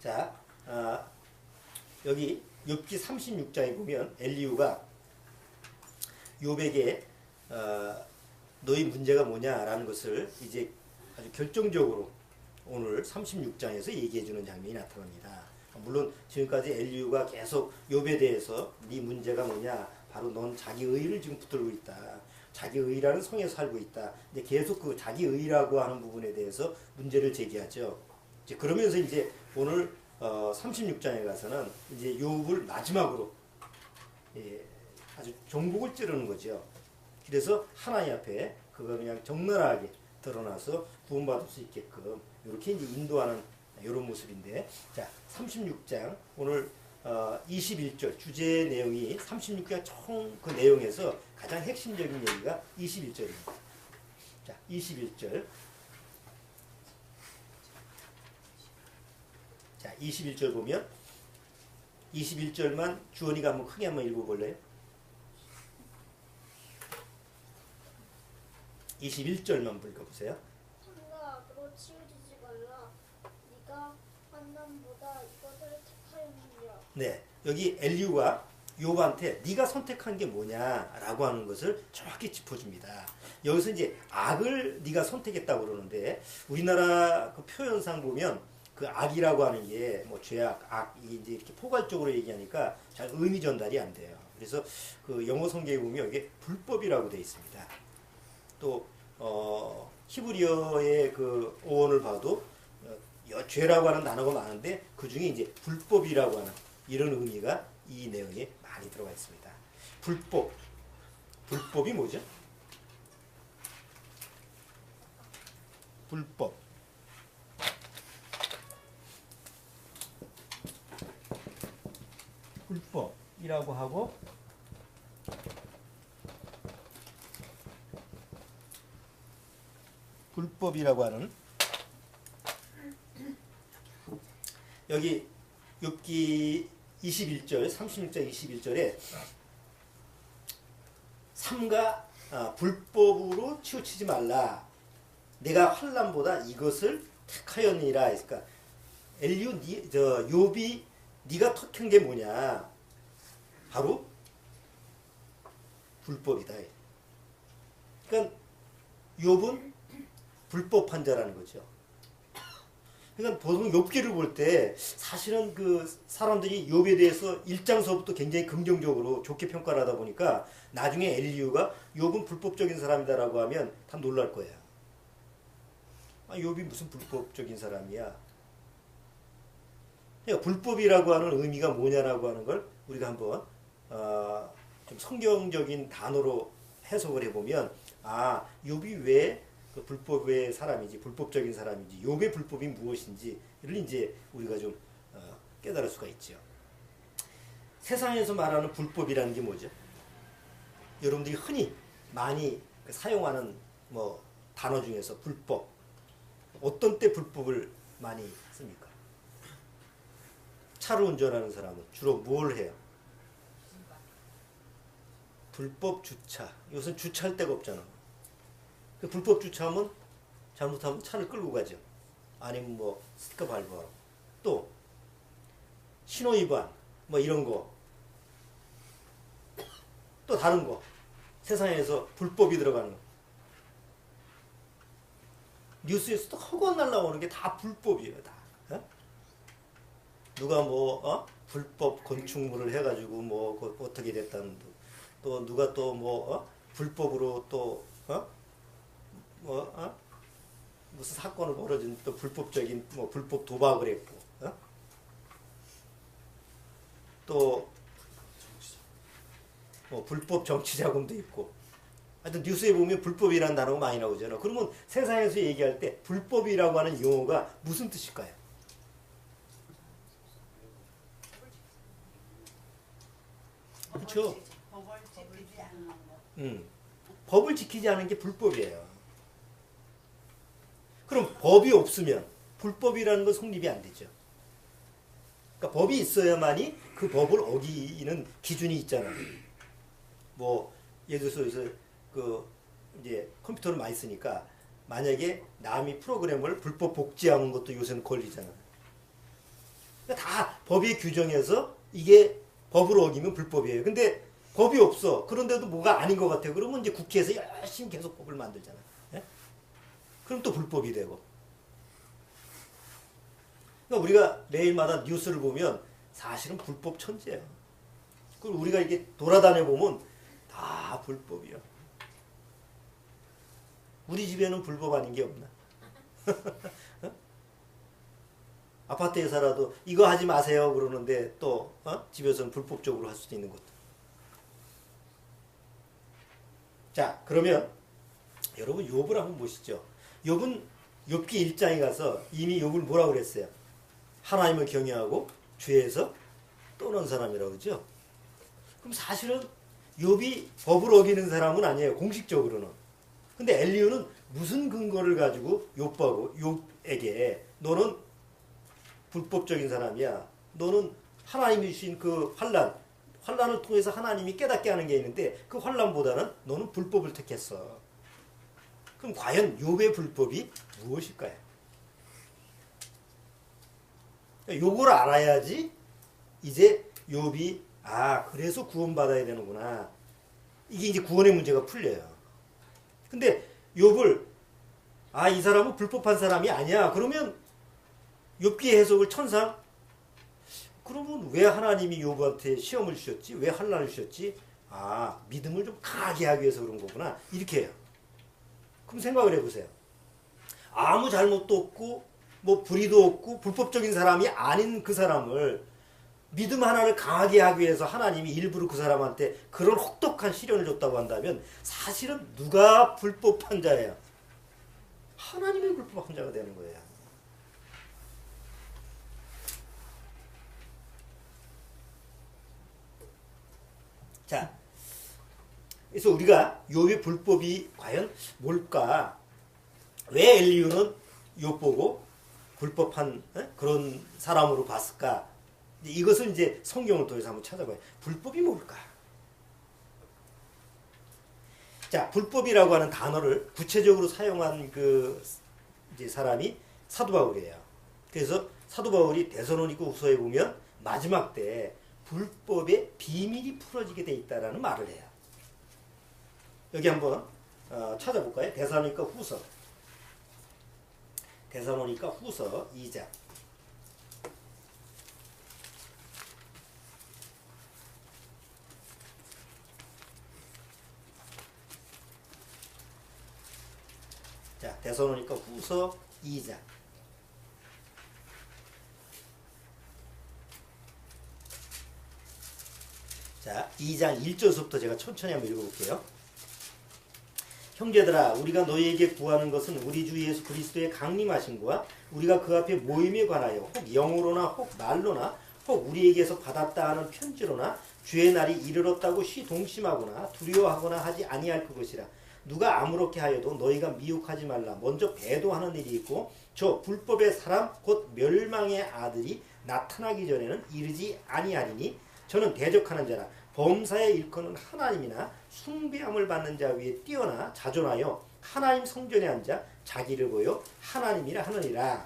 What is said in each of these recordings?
자, 여기 욥기 36장에 보면 엘리후가 욥에게 너희 문제가 뭐냐라는 것을 이제 아주 결정적으로 오늘 36장에서 얘기해 주는 장면이 나타납니다. 물론 지금까지 엘리후가 계속 욥에 대해서 네 문제가 뭐냐, 바로 넌 자기 의를 지금 붙들고 있다, 자기 의라는 성에 살고 있다. 근데 계속 그 자기 의라고 하는 부분에 대해서 문제를 제기하죠. 이제 그러면서 이제 오늘 36장에 가서는 이제 욥을 마지막으로 아주 종국을 찌르는 거죠. 그래서 하나님 앞에 그가 그냥 적나라하게 드러나서 구원받을 수 있게끔 이렇게 이제 인도하는 이런 모습인데, 자 36장 오늘 21절 주제 내용이 36장 총 그 내용에서 가장 핵심적인 얘기가 21절입니다. 자 21절. 자 21절 보면 21절만 주원이가 한번 크게 한번 읽어볼래요? 21절만 읽어보세요. 삼가 악으로 치우치지 말라. 네가 환난보다 이것을 택하였느냐. 네, 여기 엘리후가 욥한테 네가 선택한 게 뭐냐라고 하는 것을 정확히 짚어줍니다. 여기서 이제 악을 네가 선택했다고 그러는데 우리나라 그 표현상 보면 그 악이라고 하는 게 뭐 죄악, 악 이제 이렇게 포괄적으로 얘기하니까 잘 의미 전달이 안 돼요. 그래서 그 영어 성경에 보면 이게 불법이라고 되어 있습니다. 또 히브리어의 그 어원을 봐도 죄라고 하는 단어가 많은데 그 중에 이제 불법이라고 하는 이런 의미가 이 내용에 많이 들어가 있습니다. 불법, 불법이 뭐죠? 불법. 불법이라고 하고 불법이라고 하는 여기 욥기 21절 36장 21절에 삼가 불법으로 치우치지 말라. 내가 환난보다 이것을 택하였니라. 그러니까 엘리후 욥이 네가 택한 게 뭐냐? 바로 불법이다. 그러니까 욥은 불법한 자라는 거죠. 그러니까 보통 욥기를 볼 때 사실은 그 사람들이 욥에 대해서 1장서부터 굉장히 긍정적으로 좋게 평가를 하다 보니까 나중에 엘리후가 욥은 불법적인 사람이다라고 하면 다 놀랄 거야. 아, 욥이 무슨 불법적인 사람이야? 그러니까 불법이라고 하는 의미가 뭐냐라고 하는 걸 우리가 한번 좀 성경적인 단어로 해석을 해보면, 아, 욥이 왜 그 불법의 사람이지, 불법적인 사람인지, 욥의 불법이 무엇인지를 이제 우리가 좀 깨달을 수가 있죠. 세상에서 말하는 불법이라는 게 뭐죠? 여러분들이 흔히 많이 사용하는 뭐 단어 중에서 불법, 어떤 때 불법을 많이 씁니까? 차를 운전하는 사람은 주로 뭘 해요? 불법 주차. 이것은 주차할 데가 없잖아. 불법 주차하면 잘못하면 차를 끌고 가죠. 아니면 뭐 스티커 밟아. 또 신호 위반 뭐 이런 거. 또 다른 거. 세상에서 불법이 들어가는 거. 뉴스에서 또 허구한 날라오는 게 다 불법이에요. 다. 누가 뭐 불법 건축물을 해가지고 뭐 어떻게 됐다는, 또 누가 또 뭐 불법으로 또 무슨 사건을 벌어진 또 불법적인 뭐 불법 도박을 했고, 또 뭐 불법 정치 자금도 있고, 하여튼 뉴스에 보면 불법이라는 단어가 많이 나오잖아. 그러면 세상에서 얘기할 때 불법이라고 하는 용어가 무슨 뜻일까요? 그렇죠. 법을 지키지 않은 게 불법이에요. 그럼 법이 없으면 불법이라는 건 성립이 안 되죠. 그러니까 법이 있어야만이 그 법을 어기는 기준이 있잖아요. 뭐 예를 들어서 그 이제 컴퓨터를 많이 쓰니까 만약에 남이 프로그램을 불법 복제하는 것도 요새는 걸리잖아요. 그러니까 다 법의 규정에서 이게 법을 어기면 불법이에요. 근데 법이 없어. 그런데도 뭐가 아닌 것 같아요. 그러면 이제 국회에서 열심히 계속 법을 만들잖아. 예? 그럼 또 불법이 되고. 그러니까 우리가 매일마다 뉴스를 보면 사실은 불법 천지예요. 그리고 우리가 이렇게 돌아다녀 보면 다 불법이야. 우리 집에는 불법 아닌 게 없나? 아파트에 살아도 이거 하지 마세요 그러는데 또 집에서는 불법적으로 할 수도 있는 것도. 자, 그러면 여러분 욥을 한번 보시죠. 욥은 욥기 1장에 가서 이미 욥을 뭐라고 그랬어요? 하나님을 경외하고 죄에서 떠난 사람이라고 그러죠. 그럼 사실은 욥이 법을 어기는 사람은 아니에요. 공식적으로는. 근데 엘리후는 무슨 근거를 가지고 욥에게 너는 불법적인 사람이야. 너는 하나님이 주신 그 환란을 통해서 하나님이 깨닫게 하는 게 있는데 그 환란보다는 너는 불법을 택했어. 그럼 과연 욥의 불법이 무엇일까요? 요걸 알아야지 이제 욥이 그래서 구원받아야 되는구나. 이게 이제 구원의 문제가 풀려요. 근데 욥을 이 사람은 불법한 사람이 아니야. 그러면 욥기의 해석을 천상 그러면 왜 하나님이 욥한테 시험을 주셨지? 왜 환난을 주셨지? 믿음을 좀 강하게 하기 위해서 그런 거구나. 이렇게 해요. 그럼 생각을 해보세요. 아무 잘못도 없고 뭐 불의도 없고 불법적인 사람이 아닌 그 사람을 믿음 하나를 강하게 하기 위해서 하나님이 일부러 그 사람한테 그런 혹독한 시련을 줬다고 한다면 사실은 누가 불법한 자예요? 하나님이 불법한 자가 되는 거예요. 자, 그래서 우리가 욥의 불법이 과연 뭘까? 왜 엘리후는 욥 보고 불법한 그런 사람으로 봤을까? 이것을 이제 성경을 통해서 한번 찾아봐요. 불법이 뭘까? 자, 불법이라고 하는 단어를 구체적으로 사용한 그 이제 사람이 사도 바울이에요. 그래서 사도 바울이 데살로니가 후서에 보면 마지막 때 불법의 비밀이 풀어지게 돼 있다라는 말을 해요. 여기 한번 찾아볼까요? 데살로니가 후서 2장. 자, 데살로니가 후서 2장. 자, 2장 1절부터 제가 천천히 한번 읽어볼게요. 형제들아, 우리가 너희에게 구하는 것은 우리 주 예수 그리스도의 강림하심과 우리가 그 앞에 모임에 관하여 혹 영으로나 혹 말로나 혹 우리에게서 받았다 하는 편지로나 주의 날이 이르렀다고 시동심하거나 두려워하거나 하지 아니할 그것이라. 누가 아무렇게 하여도 너희가 미혹하지 말라. 먼저 배도하는 일이 있고 저 불법의 사람 곧 멸망의 아들이 나타나기 전에는 이르지 아니하리니 저는 대적하는 자라. 범사에 일컫는 하나님이나 숭배함을 받는 자 위에 뛰어나 자존하여 하나님 성전에 앉아 자기를 보여 하나님이라 하느니라.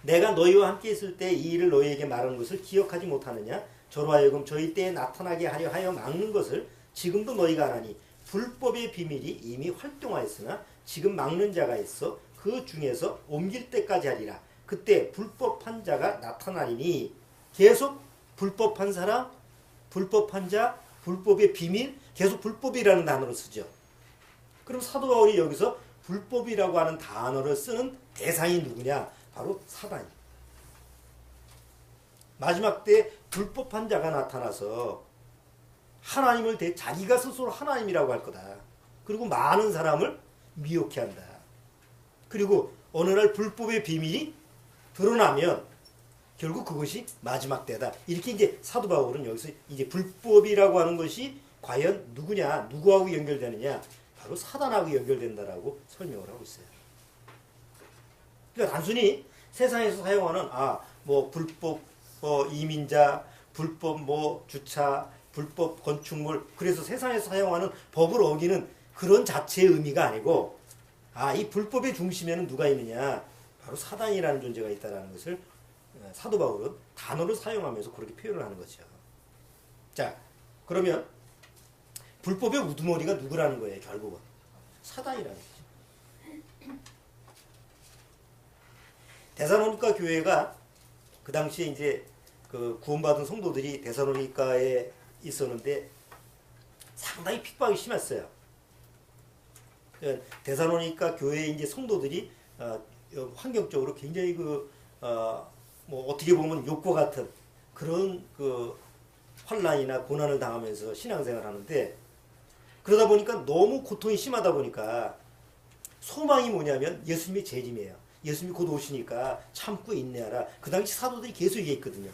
내가 너희와 함께 있을 때 이 일을 너희에게 말한 것을 기억하지 못하느냐? 저로 하여금 저희 때에 나타나게 하려 하여 막는 것을 지금도 너희가 안 하니 불법의 비밀이 이미 활동하였으나 지금 막는 자가 있어 그 중에서 옮길 때까지 하리라. 그때 불법한 자가 나타나리니. 계속 불법한 사람, 불법한 자, 불법의 비밀, 계속 불법이라는 단어를 쓰죠. 그럼 사도 바울이 여기서 불법이라고 하는 단어를 쓰는 대상이 누구냐? 바로 사단이. 마지막 때 불법한 자가 나타나서 하나님을 자기가 스스로 하나님이라고 할 거다. 그리고 많은 사람을 미혹해 한다. 그리고 어느 날 불법의 비밀이 드러나면 결국 그것이 마지막 때다. 이렇게 이제 사도 바울은 여기서 이제 불법이라고 하는 것이 과연 누구냐, 누구하고 연결되느냐, 바로 사단하고 연결된다라고 설명을 하고 있어요. 그러니까 단순히 세상에서 사용하는 뭐 불법 이민자, 불법 뭐 주차, 불법 건축물, 그래서 세상에서 사용하는 법을 어기는 그런 자체의 의미가 아니고 이 불법의 중심에는 누가 있느냐, 바로 사단이라는 존재가 있다는 것을 사도 바울은 단어를 사용하면서 그렇게 표현을 하는 거죠. 자, 그러면 불법의 우두머리가 누구라는 거예요? 결국은 사단이라는 거죠. 데살로니가 교회가 그 당시에 이제 그 구원받은 성도들이 데살로니가에 있었는데 상당히 핍박이 심했어요. 데살로니가 교회의 이제 성도들이 환경적으로 굉장히 뭐 어떻게 보면 욕과 같은 그런 그 환난이나 고난을 당하면서 신앙생활을 하는데, 그러다 보니까 너무 고통이 심하다 보니까 소망이 뭐냐면 예수님의 재림이에요. 예수님이 곧 오시니까 참고 인내하라. 그 당시 사도들이 계속 얘기했거든요.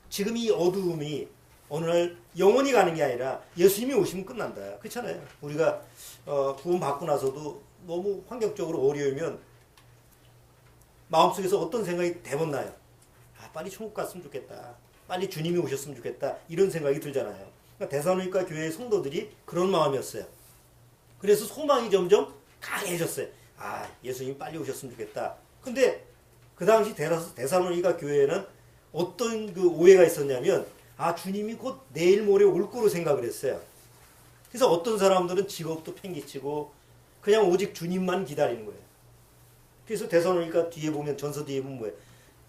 지금 이 어두움이 어느 날 영원히 가는 게 아니라 예수님이 오시면 끝난다. 그렇잖아요. 우리가 구원 받고 나서도 너무 환경적으로 어려우면 마음속에서 어떤 생각이 대번 나요. 아, 빨리 천국 갔으면 좋겠다. 빨리 주님이 오셨으면 좋겠다. 이런 생각이 들잖아요. 그러니까 데살로니가 교회의 성도들이 그런 마음이었어요. 그래서 소망이 점점 강해졌어요. 아, 예수님 빨리 오셨으면 좋겠다. 근데 그 당시 데살로니가 교회에는 어떤 그 오해가 있었냐면, 아, 주님이 곧 내일 모레 올 거로 생각을 했어요. 그래서 어떤 사람들은 직업도 팽개치고 그냥 오직 주님만 기다리는 거예요. 그래서 데살로니가 뒤에 보면, 전서 뒤에 보면 뭐예요?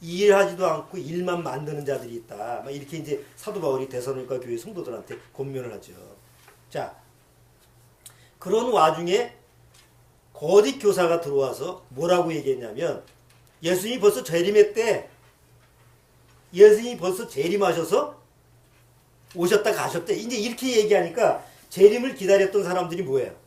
일하지도 않고 일만 만드는 자들이 있다. 막 이렇게 이제 사도 바울이 데살로니가 교회 성도들한테 권면을 하죠. 자, 그런 와중에 거짓 교사가 들어와서 뭐라고 얘기했냐면, 예수님이 벌써 재림했대. 예수님이 벌써 재림하셔서 오셨다 가셨대. 이제 이렇게 얘기하니까 재림을 기다렸던 사람들이 뭐예요?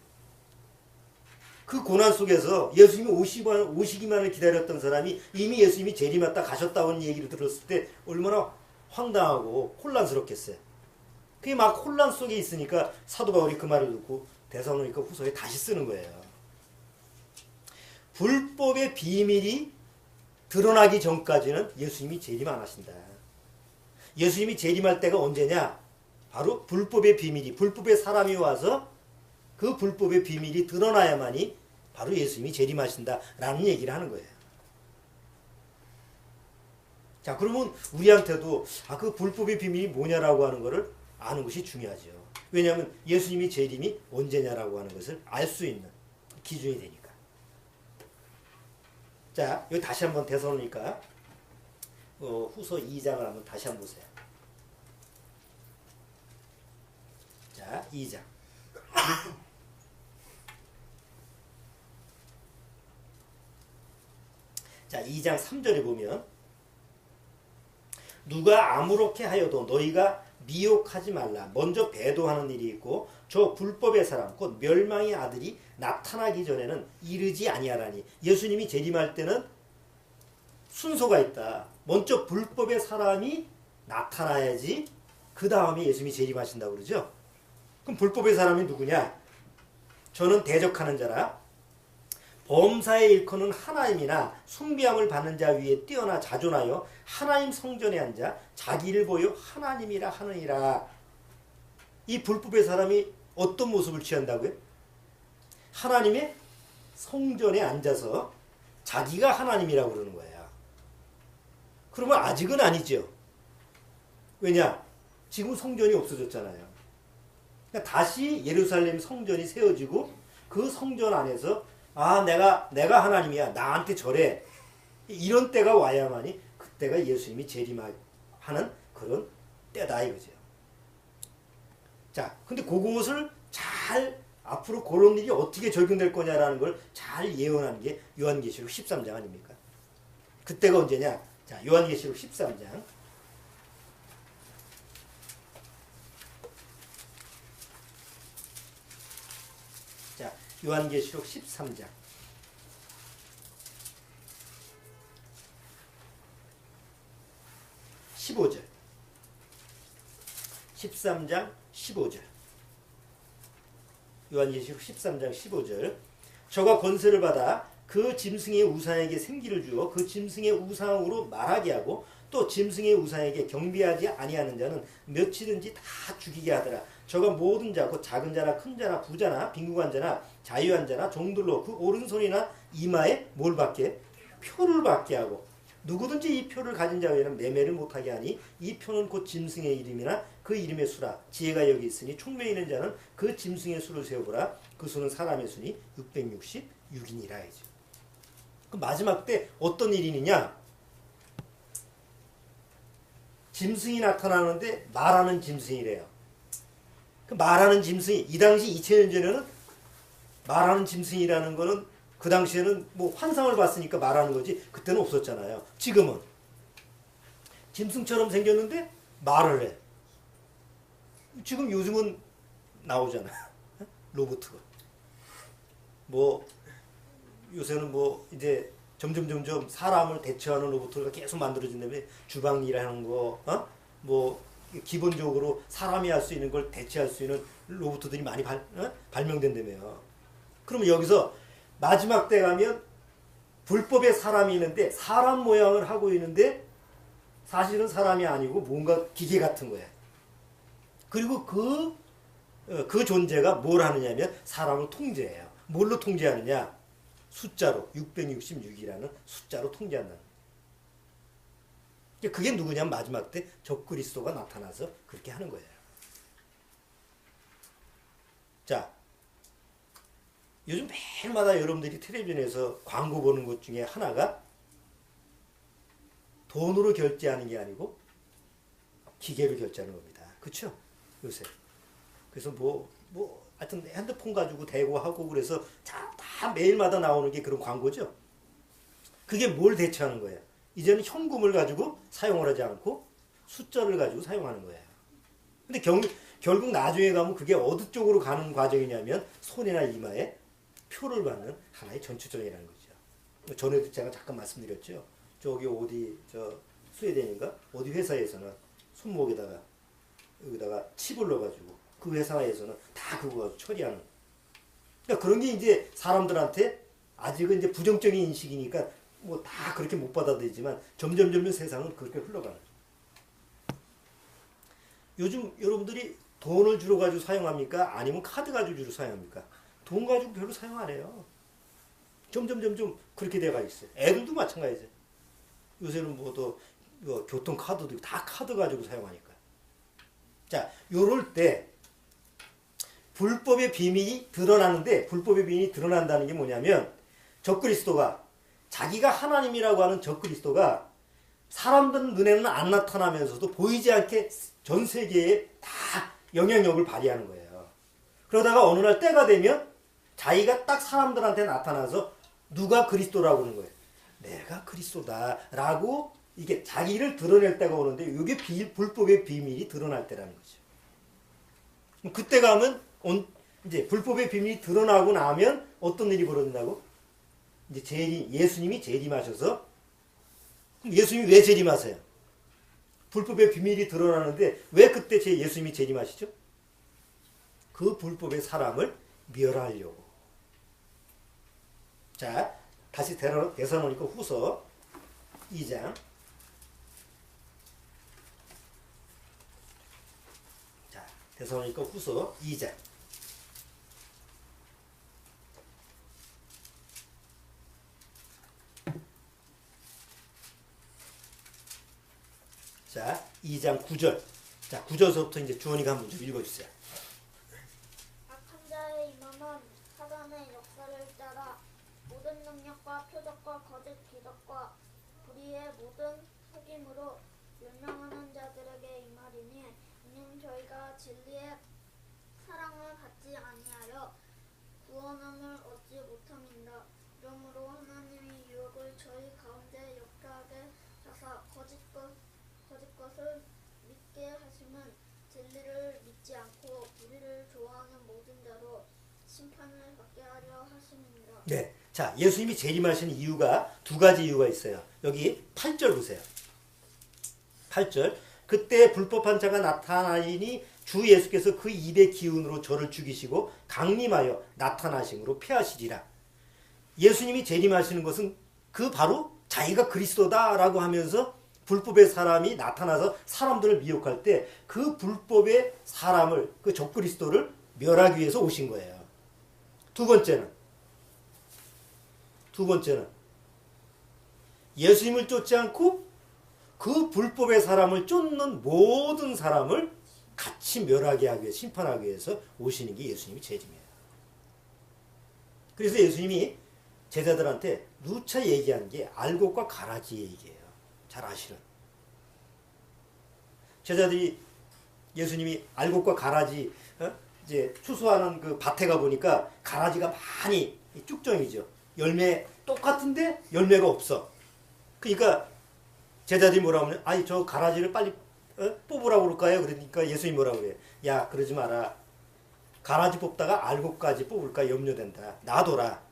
그 고난 속에서 예수님이 오시기만을 기다렸던 사람이 이미 예수님이 재림했다 가셨다는 얘기를 들었을 때 얼마나 황당하고 혼란스럽겠어요. 그게 막 혼란 속에 있으니까 사도 바울이 그 말을 듣고 데살로니가 후서에 다시 쓰는 거예요. 불법의 비밀이 드러나기 전까지는 예수님이 재림 안 하신다. 예수님이 재림할 때가 언제냐? 바로 불법의 비밀이, 불법의 사람이 와서 그 불법의 비밀이 드러나야만이 바로 예수님이 재림하신다라는 얘기를 하는 거예요. 자, 그러면 우리한테도 그 불법의 비밀이 뭐냐라고 하는 것을 아는 것이 중요하죠. 왜냐하면 예수님이 재림이 언제냐라고 하는 것을 알 수 있는 기준이 되니까. 자, 여기 다시 한번 데살로니가 후서 2장을 한번 다시 한번 보세요. 자, 2장. 자, 2장 3절에 보면, 누가 아무렇게 하여도 너희가 미혹하지 말라. 먼저 배도하는 일이 있고 저 불법의 사람 곧 멸망의 아들이 나타나기 전에는 이르지 아니하라니. 예수님이 재림할 때는 순서가 있다. 먼저 불법의 사람이 나타나야지 그 다음에 예수님이 재림하신다고 그러죠. 그럼 불법의 사람이 누구냐? 저는 대적하는 자라 범사에 일컫는 하나님이나 숭배함을 받는 자 위에 뛰어나 자존하여 하나님 성전에 앉아 자기를 보여 하나님이라 하느니라. 이 불법의 사람이 어떤 모습을 취한다고요? 하나님의 성전에 앉아서 자기가 하나님이라고 그러는 거예요. 그러면 아직은 아니죠. 왜냐? 지금 성전이 없어졌잖아요. 그러니까 다시 예루살렘 성전이 세워지고 그 성전 안에서 내가 하나님이야. 나한테 절해. 이런 때가 와야만이 그때가 예수님이 재림하는 그런 때다 이거죠. 자, 근데 그것을 잘 앞으로 그런 일이 어떻게 적용될 거냐라는 걸 잘 예언하는 게 요한계시록 13장 아닙니까? 그때가 언제냐? 자, 요한계시록 13장. 자, 요한계시록 13장. 15절. 13장 15절. 요한계시록 13장 15절. 저가 권세를 받아 그 짐승의 우상에게 생기를 주어 그 짐승의 우상으로 말하게 하고 또 짐승의 우상에게 경배하지 아니하는 자는 몇이든지 다 죽이게 하더라. 저가 모든 자, 곧 작은 자나 큰 자나 부자나 빈궁한 자나 자유한 자나 종들로 그 오른손이나 이마에 뭘 받게? 표를 받게 하고 누구든지 이 표를 가진 자에게는 매매를 못하게 하니 이 표는 곧 짐승의 이름이나 그 이름의 수라. 지혜가 여기 있으니 총명이 있는 자는 그 짐승의 수를 세어보라. 그 수는 사람의 수니 666이니라. 그 마지막 때 어떤 일이 있느냐? 짐승이 나타나는데 말하는 짐승이래요. 그 말하는 짐승이 이 당시 2000년 전에는 말하는 짐승이라는 거는 그 당시에는 뭐 환상을 봤으니까 말하는 거지 그때는 없었잖아요. 지금은 짐승처럼 생겼는데 말을 해. 지금 요즘은 나오잖아. 로봇가. 뭐 요새는 뭐 이제 점점 사람을 대체하는 로봇가 계속 만들어진다며 주방 일하는 거, 뭐 기본적으로 사람이 할 수 있는 걸 대체할 수 있는 로봇들이 많이 발명된다며요. 그러면 여기서 마지막 때 가면 불법의 사람이 있는데 사람 모양을 하고 있는데 사실은 사람이 아니고 뭔가 기계 같은 거야. 그리고 그 존재가 뭘 하느냐면 사람을 통제해요. 뭘로 통제하느냐? 숫자로 666이라는 숫자로 통제한다는 거예요. 그게 누구냐면 마지막 때 적그리스도가 나타나서 그렇게 하는 거예요. 자, 요즘 매일마다 여러분들이 텔레비전에서 광고 보는 것 중에 하나가 돈으로 결제하는 게 아니고 기계로 결제하는 겁니다. 그렇죠? 요새. 그래서 하여튼 핸드폰 가지고 대고 하고 그래서 다 매일마다 나오는 게 그런 광고죠. 그게 뭘 대체하는 거예요? 이제는 현금을 가지고 사용을 하지 않고 숫자를 가지고 사용하는 거예요. 근데 결국 나중에 가면 그게 어느 쪽으로 가는 과정이냐면 손이나 이마에 표를 받는 하나의 전투정이라는 거죠. 전에도 제가 잠깐 말씀드렸죠. 저기 어디 스웨덴인가 어디 회사에서는 손목에다가 여기다가 칩을 넣어가지고 그 회사에서는 다 그거 처리하는. 그러니까 그런 게 이제 사람들한테 아직은 이제 부정적인 인식이니까 뭐 다 그렇게 못 받아들이지만 점점 세상은 그렇게 흘러가는. 요즘 여러분들이 돈을 주로 가지고 사용합니까? 아니면 카드 가지고 주로 사용합니까? 돈 가지고 별로 사용 안 해요. 점점 그렇게 돼가 있어요. 애들도 마찬가지죠. 요새는 뭐 교통카드도 있고 다 카드 가지고 사용하니까. 자, 요럴 때 불법의 비밀이 드러나는데 불법의 비밀이 드러난다는 게 뭐냐면 적그리스도가 자기가 하나님이라고 하는 적그리스도가 사람들 눈에는 안 나타나면서도 보이지 않게 전 세계에 다 영향력을 발휘하는 거예요. 그러다가 어느 날 때가 되면 자기가 딱 사람들한테 나타나서 누가 그리스도라고 하는 거예요. 내가 그리스도다라고 이게 자기를 드러낼 때가 오는데 이게 불법의 비밀이 드러날 때라는 거죠. 그때 가면 이제 불법의 비밀이 드러나고 나면 어떤 일이 벌어진다고? 이제 예수님이 재림하셔서 예수님이 왜 재림하세요? 불법의 비밀이 드러나는데 왜 그때 예수님이 재림하시죠? 그 불법의 사람을 멸하려고. 자, 다시 데살로니가 후서 2장. 자, 데살로니가 후서 2장. 자, 2장 9절. 자, 9절서부터 이제 주원이가 한번 좀 읽어주세요. 악한 자의 임함은 사단의 역사를 따라 모든 능력과 표적과 거짓 기적과 불의의 모든 속임으로 멸망하는 자들에게 임하리니 이는 저희가 진리의 사랑을 받지 아니하여 구원함을 얻지 못함이니라. 그러므로 하나님이 유혹을 저희 가운데 역사하게 하사 거짓 것을 믿게 하심은 진리를 믿지 않고 불의를 좋아하는 모든 자로 심판을 받게 하려 하심이니라. 네. 자, 예수님이 재림하시는 이유가 두 가지 이유가 있어요. 여기 8절 보세요. 8절. 그때 불법한 자가 나타나니 주 예수께서 그 입의 기운으로 저를 죽이시고 강림하여 나타나심으로 패하시리라. 예수님이 재림하시는 것은 그 바로 자기가 그리스도다라고 하면서 불법의 사람이 나타나서 사람들을 미혹할 때 그 불법의 사람을, 그 적그리스도를 멸하기 위해서 오신 거예요. 두 번째는 예수님을 쫓지 않고 그 불법의 사람을 쫓는 모든 사람을 같이 멸하게 하기 위해서, 심판하기 위해서 오시는 게 예수님이 재림이에요. 그래서 예수님이 제자들한테 누차 얘기한 게 알곡과 가라지 얘기예요. 잘 아시는. 제자들이 예수님이 알곡과 가라지 이제 추수하는 그 밭에 가 보니까 가라지가 많이 쭉정이죠. 열매 똑같은데 열매가 없어. 그러니까 제자들이 뭐라고 하면 아니 저 가라지를 빨리 뽑으라고 그럴까요? 그러니까 예수님이 뭐라고 그래요? 야 그러지 마라. 가라지 뽑다가 알곡까지 뽑을까 염려된다. 놔둬라.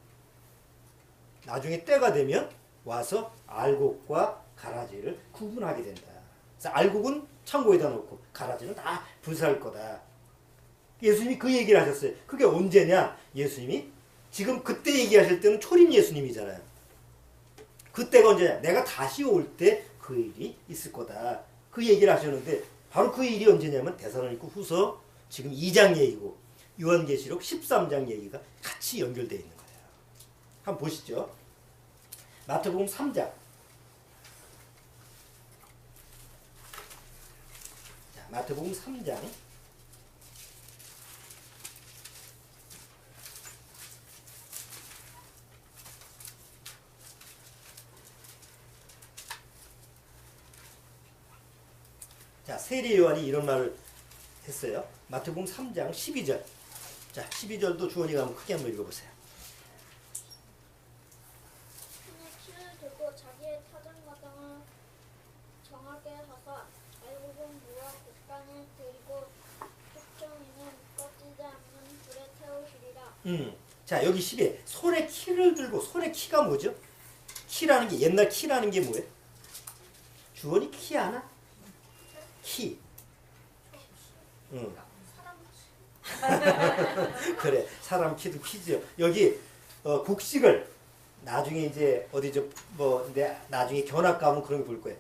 나중에 때가 되면 와서 알곡과 가라지를 구분하게 된다. 그래서 알곡은 창고에다 놓고 가라지는 다 불사할 거다. 예수님이 그 얘기를 하셨어요. 그게 언제냐? 예수님이 지금 그때 얘기하실 때는 초림 예수님이잖아요. 그때가 언제냐? 내가 다시 올 때 그 일이 있을 거다. 그 얘기를 하셨는데 바로 그 일이 언제냐면 데살로니가 후서 지금 2장 얘기고 요한계시록 13장 얘기가 같이 연결되어 있는 거예요. 한번 보시죠. 마태복음 3장. 자, 마태복음 3장. 자, 세례 요한이 이런 말을 했어요. 마태복음 3장 12절. 자, 12절도 주원이가 한번 크게 한번 읽어보세요. 손에 키를 들고 자기의 타작마당을 정하게 하사 알곡은 무와 곡간을 들이고 숙종이는 꺼지지 않는 불에 태우시리라. 자, 여기 10에 손에 키를 들고, 손에 키가 뭐죠? 키라는 게, 옛날 키라는 게 뭐예요? 주원이 키 아나? 키. 그래, 사람 키도 키죠. 여기 곡식을 나중에 이제 어디 나중에 견학 가면 그런 거 볼 거예요.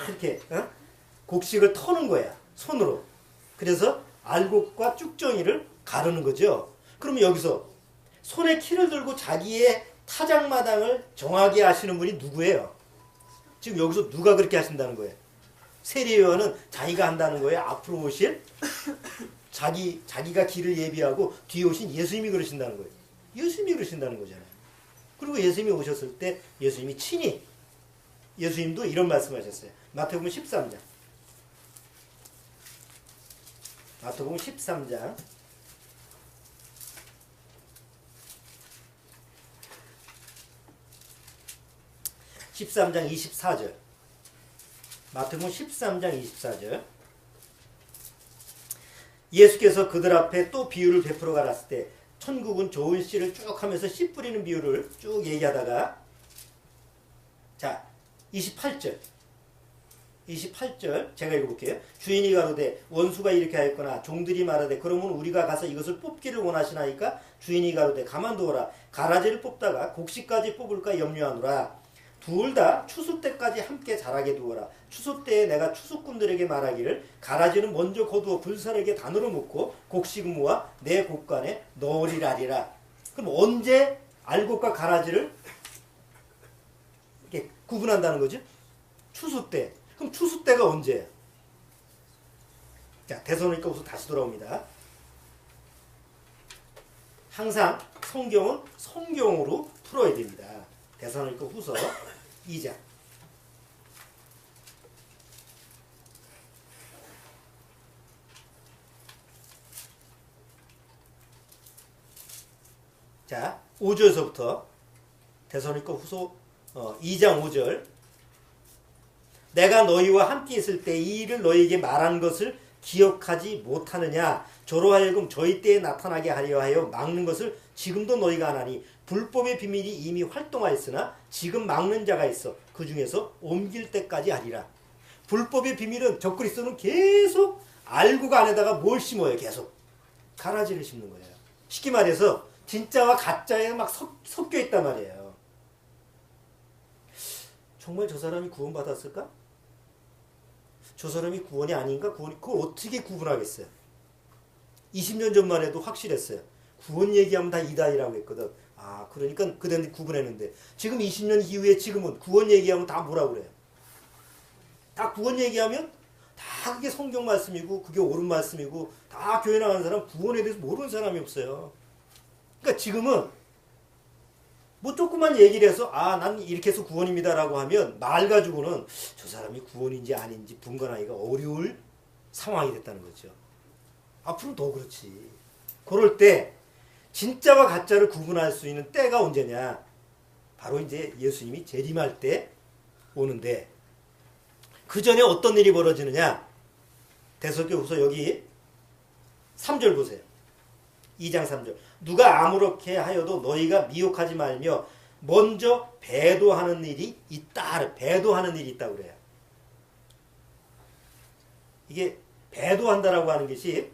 이렇게 곡식을 터는 거야, 손으로. 그래서 알곡과 쭉정이를 가르는 거죠. 그러면 여기서 손에 키를 들고 자기의 타작마당을 정하게 하시는 분이 누구예요? 지금 여기서 누가 그렇게 하신다는 거예요? 세례 요한은 자기가 한다는 거예요. 앞으로 오실 자기가 길을 예비하고 뒤에 오신 예수님이 그러신다는 거예요. 예수님이 그러신다는 거잖아요. 그리고 예수님이 오셨을 때 예수님이 친히 예수님도 이런 말씀하셨어요. 마태복음 13장. 마태복음 13장. (13장) 24절. 마태복음 13장 24절. 예수께서 그들 앞에 또 비유를 베풀어 가랐을 때 천국은 좋은 씨를 쭉 하면서 씨 뿌리는 비유를 쭉 얘기하다가 자 28절 제가 읽어볼게요. 주인이 가로되 원수가 이렇게 하였거나 종들이 말하되 그러면 우리가 가서 이것을 뽑기를 원하시나이까 주인이 가로되 가만두어라. 가라지를 뽑다가 곡식까지 뽑을까 염려하노라. 둘 다 추수 때까지 함께 자라게 두어라. 추수 때에 내가 추수꾼들에게 말하기를 가라지는 먼저 거두어 불사르게 단으로 묶고 곡식은 모아 내 곡간에 넣으리라리라. 그럼 언제 알곡과 가라지를 이렇게 구분한다는 거죠? 추수 때. 그럼 추수 때가 언제예요? 자, 데살로니가 후서 다시 돌아옵니다. 항상 성경은 성경으로 풀어야 됩니다. 데살로니가 후서 2장. 자, 5절서부터 데살로니가 후서 2장 5절. 내가 너희와 함께 있을 때 이 일을 너희에게 말한 것을 기억하지 못하느냐. 저로 하여금 저희 때에 나타나게 하려 하여 막는 것을 지금도 너희가 안 하니 불법의 비밀이 이미 활동하였으나 지금 막는 자가 있어 그 중에서 옮길 때까지 하리라. 불법의 비밀은 적그리스도는 계속 알고가 안에다가 뭘 심어요? 계속 가라지를 심는 거예요. 쉽게 말해서 진짜와 가짜에 막 섞여 있단 말이에요. 정말 저 사람이 구원받았을까? 저 사람이 구원이 아닌가? 그걸 어떻게 구분하겠어요? 20년 전만 해도 확실했어요. 구원 얘기하면 다 이단이라고 했거든. 아, 그러니까 그때는 구분했는데 지금 20년 이후에 지금은 구원 얘기하면 다 뭐라 그래요? 다 구원 얘기하면 다 그게 성경 말씀이고 그게 옳은 말씀이고 다 교회 나가는 사람 구원에 대해서 모르는 사람이 없어요. 그러니까 지금은 뭐 조금만 얘기를 해서 아, 난 이렇게 해서 구원입니다라고 하면 말 가지고는 저 사람이 구원인지 아닌지 분간하기가 어려울 상황이 됐다는 거죠. 앞으로 더 그렇지. 그럴 때 진짜와 가짜를 구분할 수 있는 때가 언제냐? 바로 이제 예수님이 재림할 때 오는데 그 전에 어떤 일이 벌어지느냐? 데살로니가후서 여기 3절 보세요. 2장 3절. 누가 아무렇게 하여도 너희가 미혹하지 말며 먼저 배도하는 일이 있다. 배도하는 일이 있다고 그래요. 이게 배도한다라고 하는 것이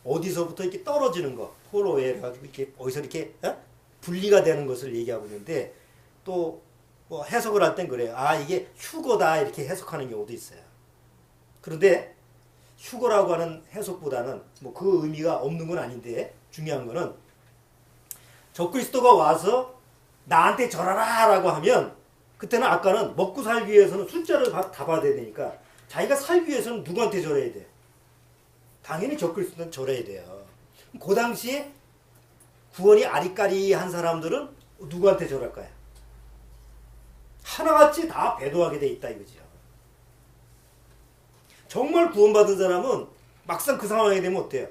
어디서부터 이렇게 떨어지는 거, 폴로에 해가지고 이렇게 어디서 이렇게 분리가 되는 것을 얘기하고 있는데 또 뭐 해석을 할 땐 그래요. 아, 이게 휴거다 이렇게 해석하는 경우도 있어요. 그런데 휴거라고 하는 해석보다는 뭐 그 의미가 없는 건 아닌데 중요한 거는 적그리스도가 와서 나한테 절하라라고 하면 그때는 아까는 먹고 살기 위해서는 숫자를 다 받아야 되니까 자기가 살기 위해서는 누구한테 절해야 돼? 당연히 적그리스도는 절해야 돼요. 그 당시에 구원이 아리까리한 사람들은 누구한테 절할까요? 하나같이 다 배도하게 돼 있다 이거죠. 정말 구원받은 사람은 막상 그 상황에 되면 어때요?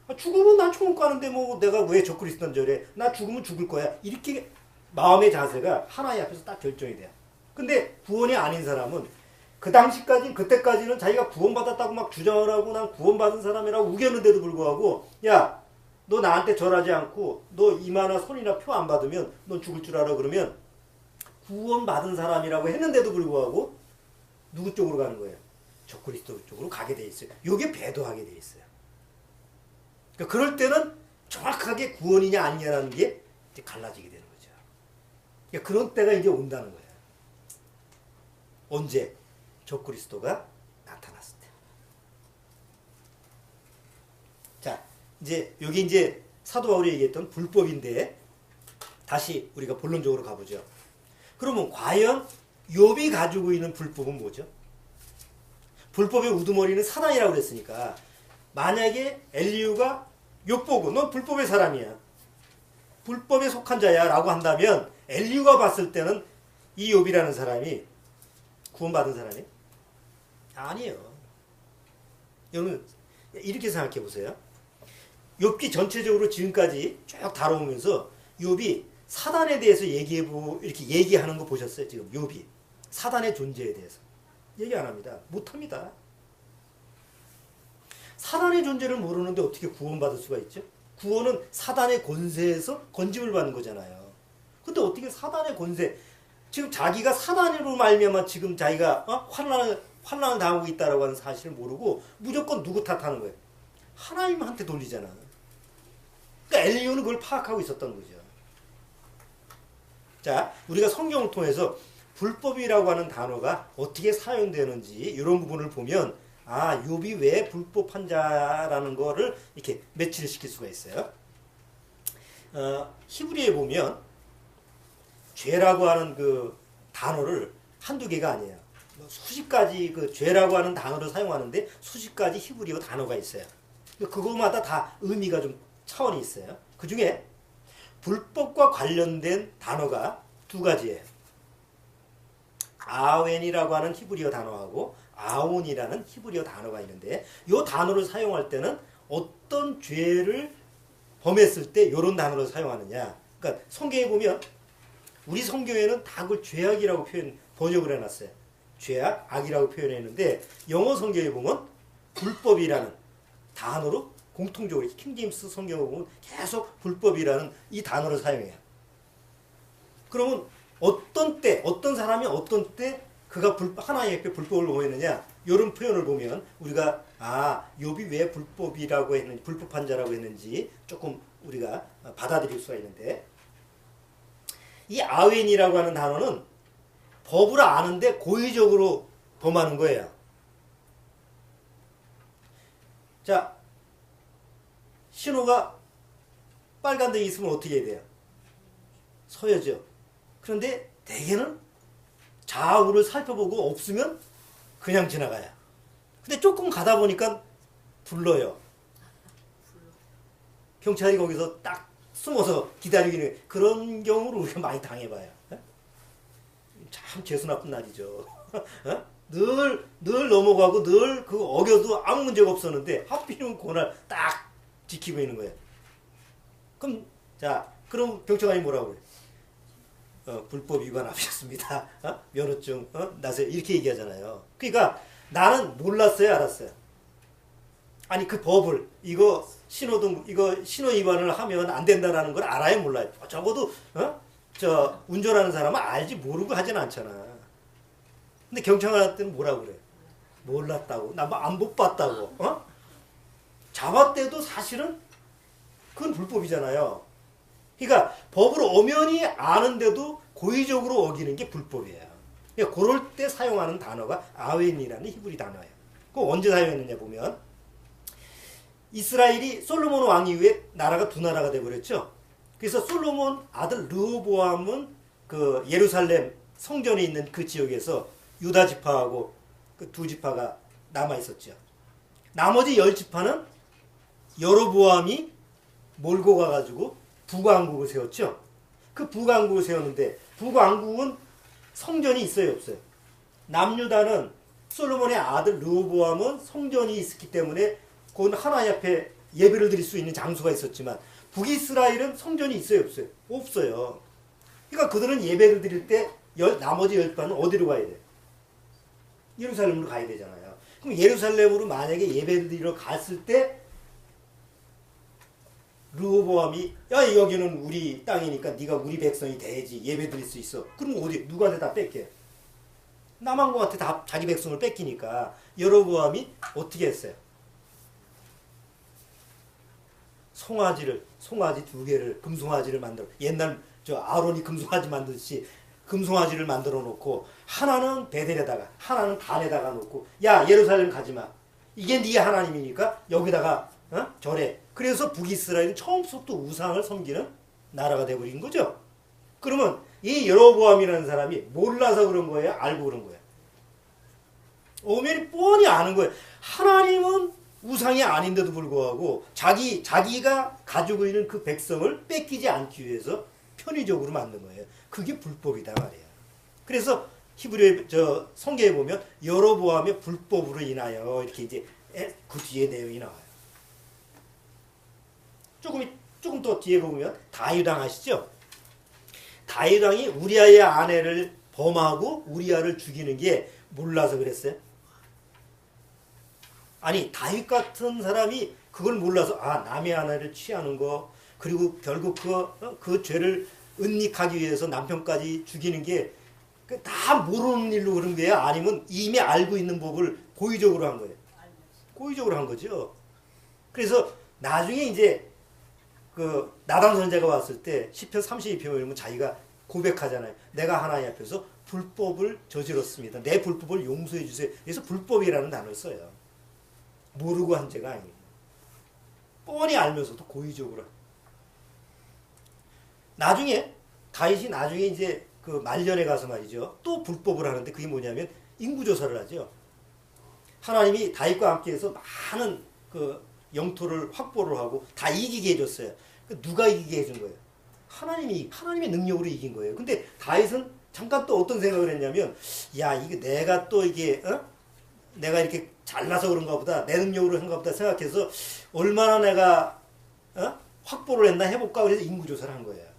아, 죽으면 나 천국 가는데 뭐 내가 왜 적그리스도인 절해? 나 죽으면 죽을 거야. 이렇게 마음의 자세가 하나의 앞에서 딱 결정이 돼요. 근데 구원이 아닌 사람은 그 당시까지 그때까지는 자기가 구원받았다고 막 주장을 하고 난 구원받은 사람이라고 우겼는데도 불구하고 야, 너 나한테 절하지 않고 너 이마나 손이나 표 안 받으면 넌 죽을 줄 알아 그러면 구원받은 사람이라고 했는데도 불구하고 누구 쪽으로 가는 거예요? 적그리스도 쪽으로 가게 돼 있어요. 이게 배도하게 돼 있어요. 그러니까 그럴 때는 정확하게 구원이냐 아니냐라는 게 이제 갈라지게 되는 거죠. 그러니까 그런 때가 이제 온다는 거예요. 언제? 적그리스도가 나타났을 때. 자, 이제 여기 이제 사도 바울이 얘기했던 불법인데 다시 우리가 본론적으로 가보죠. 그러면 과연 욥이 가지고 있는 불법은 뭐죠? 불법의 우두머리는 사단이라고 그랬으니까 만약에 엘리후가 욥 보고 넌 불법의 사람이야. 불법에 속한 자야 라고 한다면 엘리후가 봤을 때는 이 욥이라는 사람이 구원받은 사람이? 아니에요. 여러분 이렇게 생각해 보세요. 욥기 전체적으로 지금까지 쭉 다뤄오면서 욥이 사단에 대해서 이렇게 얘기하는 거 보셨어요? 지금 욥이 사단의 존재에 대해서 얘기 안 합니다. 못 합니다. 사단의 존재를 모르는데 어떻게 구원받을 수가 있죠? 구원은 사단의 권세에서 건짐을 받는 거잖아요. 근데 어떻게 사단의 권세, 지금 자기가 사단으로 말미암아 지금 자기가 환난을 당하고 있다라고 하는 사실을 모르고 무조건 누구 탓하는 거예요? 하나님한테 돌리잖아. 그러니까 엘리야는 그걸 파악하고 있었던 거죠. 자, 우리가 성경을 통해서 불법이라고 하는 단어가 어떻게 사용되는지 이런 부분을 보면 아, 욥이 왜 불법한 자라는 거를 이렇게 매치를 시킬 수가 있어요. 히브리에 보면 죄라고 하는 그 단어를 한두 개가 아니에요. 수십 가지 그 죄라고 하는 단어를 사용하는데 수십 가지 히브리어 단어가 있어요. 그거마다 다 의미가 좀 차원이 있어요. 그 중에 불법과 관련된 단어가 두 가지예요. 아웬이라고 하는 히브리어 단어하고 아온이라는 히브리어 단어가 있는데 이 단어를 사용할 때는 어떤 죄를 범했을 때 이런 단어를 사용하느냐. 그러니까 성경에 보면 우리 성경에는 다 그걸 죄악이라고 번역을 해놨어요. 죄악, 악이라고 표현했는데 영어 성경에 보면 불법이라는 단어로 공통적으로 킹제임스 성경을 보면 계속 불법이라는 이 단어를 사용해요. 그러면 어떤 때, 어떤 사람이 어떤 때 그가 하나의 앞에 불법을 범했느냐 이런 표현을 보면 우리가 욥이 왜 불법이라고 했는지, 불법한 자라고 했는지 조금 우리가 받아들일 수가 있는데 이 아웬이라고 하는 단어는 법을 아는데 고의적으로 범하는 거예요. 자, 신호가 빨간등이 있으면 어떻게 해야 돼요? 서야죠. 그런데 대개는 좌우를 살펴보고 없으면 그냥 지나가요. 근데 조금 가다 보니까 불러요. 경찰이 거기서 딱 숨어서 기다리기는 그런 경우를 우리가 많이 당해봐요. 참 재수 나쁜 날이죠. 늘 넘어가고 늘 그 어겨도 아무 문제가 없었는데 하필이면 그날 딱 지키고 있는 거예요. 그럼 경찰관이 뭐라고 그래? 불법 위반하셨습니다. 면허증 나세요. 이렇게 얘기하잖아요. 그러니까 나는 몰랐어요, 알았어요. 아니 그 법을 이거 신호등 이거 신호 위반을 하면 안 된다라는 걸 알아요, 몰라요? 적어도 운전하는 사람은 알지 모르고 하진 않잖아. 근데 경찰관한테는 뭐라고 그래? 몰랐다고. 나 안 못 봤다고. 잡았대도 사실은 그건 불법이잖아요. 그러니까 법을 엄연히 아는데도 고의적으로 어기는 게 불법이에요. 그러니까 그럴 때 사용하는 단어가 아웬이라는 히브리 단어예요. 그거 언제 사용했느냐 보면 이스라엘이 솔로몬 왕 이후에 나라가 두 나라가 돼버렸죠. 그래서 솔로몬 아들 르호보암은 그 예루살렘 성전에 있는 그 지역에서 유다 지파하고 그 두 지파가 남아 있었죠. 나머지 10지파는 여로보암이 몰고 가가지고 북왕국을 세웠죠. 그 북왕국을 세웠는데 북왕국은 성전이 있어요, 없어요? 남유다는 솔로몬의 아들 르호보암은 성전이 있었기 때문에 그건 하나님 앞에 예배를 드릴 수 있는 장소가 있었지만 북이스라엘은 성전이 있어요, 없어요? 없어요. 그러니까 그들은 예배를 드릴 때 나머지 10지파는 어디로 가야 돼? 예루살렘으로 가야 되잖아요. 그럼 예루살렘으로 만약에 예배를 드리러 갔을 때 르호보암이 야 여기는 우리 땅이니까 네가 우리 백성이 돼야지 예배 드릴 수 있어. 그럼 어디 누구한테 다 뺏겨? 남왕국한테 다 자기 백성을 뺏기니까 여로보암이 어떻게 했어요? 송아지 2개를 금송아지를 만들어 옛날 아론이 금송아지 만들듯이 금송아지를 만들어 놓고 하나는 베델에다가 하나는 단에다가 놓고 야 예루살렘 가지마. 이게 네 하나님이니까 여기다가 절해. 그래서 북이스라엘은 처음부터 우상을 섬기는 나라가 되어버린 거죠. 그러면 이 여로보암이라는 사람이 몰라서 그런 거예요? 알고 그런 거예요? 오면이 뻔히 아는 거예요. 하나님은 우상이 아닌데도 불구하고 자기가 가지고 있는 그 백성을 뺏기지 않기 위해서 편의적으로 만든 거예요. 그게 불법이다 말이에요. 그래서 히브리 성경에 보면 여로보암의 불법으로 인하여 이렇게 이제 그 뒤에 내용이 나와요. 조금 더 뒤에 보면 다윗 왕 아시죠? 다윗 왕이 우리아의 아내를 범하고 우리아를 죽이는 게 몰라서 그랬어요? 아니 다윗 같은 사람이 그걸 몰라서 남의 아내를 취하는 거 그리고 결국 그 죄를 은닉하기 위해서 남편까지 죽이는 게 다 모르는 일로 그런 거예요? 아니면 이미 알고 있는 법을 고의적으로 한 거예요? 고의적으로 한 거죠. 그래서 나중에 이제 그 나단 선지자가 왔을 때 시편 32편을 보면 자기가 고백하잖아요. 내가 하나님 앞에서 불법을 저질렀습니다. 내 불법을 용서해 주세요. 그래서 불법이라는 단어를 써요. 모르고 한 죄가 아니에요. 뻔히 알면서도 고의적으로. 다윗이 나중에 이제 그 말년에 가서 말이죠. 또 불법을 하는데 그게 뭐냐면 인구조사를 하죠. 하나님이 다윗과 함께해서 많은 그 영토를 확보를 하고 다 이기게 해줬어요. 누가 이기게 해준 거예요? 하나님의 능력으로 이긴 거예요. 근데 다윗은 잠깐 또 어떤 생각을 했냐면, 야, 이게 내가 또 이게, 내가 이렇게 잘나서 그런가 보다, 내 능력으로 한가 보다 생각해서 얼마나 내가, 확보를 했나 해볼까 그래서 인구조사를 한 거예요.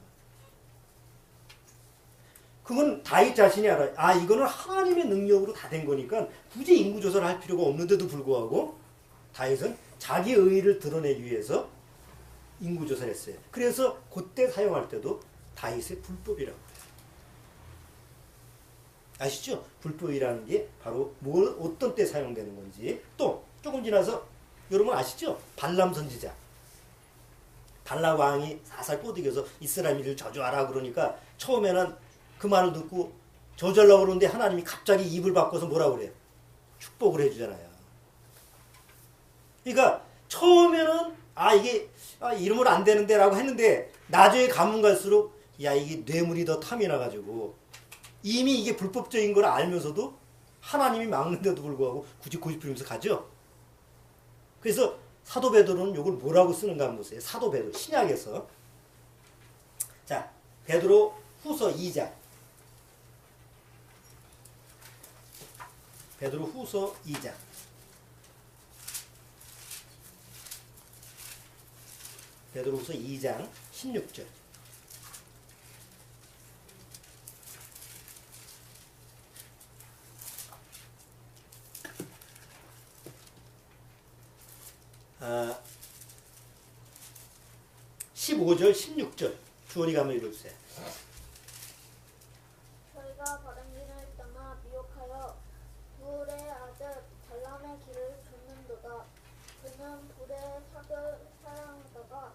그건 다윗 자신이 알아요. 이거는 하나님의 능력으로 다 된 거니까 굳이 인구조사를 할 필요가 없는데도 불구하고 다윗은 자기 의의를 드러내기 위해서 인구조사를 했어요. 그래서 그때 사용할 때도 다윗의 불법이라고 해요. 아시죠? 불법이라는 게 바로 어떤 때 사용되는 건지. 또 조금 지나서 여러분 아시죠? 발람 선지자. 발람 왕이 살살 꼬드겨서 이스라엘을 저주하라 그러니까 처음에는 그 말을 듣고 저주하려고 그러는데 하나님이 갑자기 입을 바꿔서 뭐라고 그래요? 축복을 해주잖아요. 그러니까 처음에는 이게 이러면 안 되는데 라고 했는데 나중에 가면 갈수록 야 이게 뇌물이 더 탐이 나가지고 이미 이게 불법적인 걸 알면서도 하나님이 막는데도 불구하고 굳이 고집부리면서 가죠. 그래서 사도 베드로는 이걸 뭐라고 쓰는가 한번 보세요. 사도 베드로 신약에서 자 베드로 후서 2장 베드로 후서 2장 베드로 후서 2장 16절 아, 15절 16절 주원이가 한번 읽어주세요. 저희가 바른 길을 떠나 미혹하여 불의 아들 발람의 길을 줬는도다. 그는 불의 사교를 사랑하다가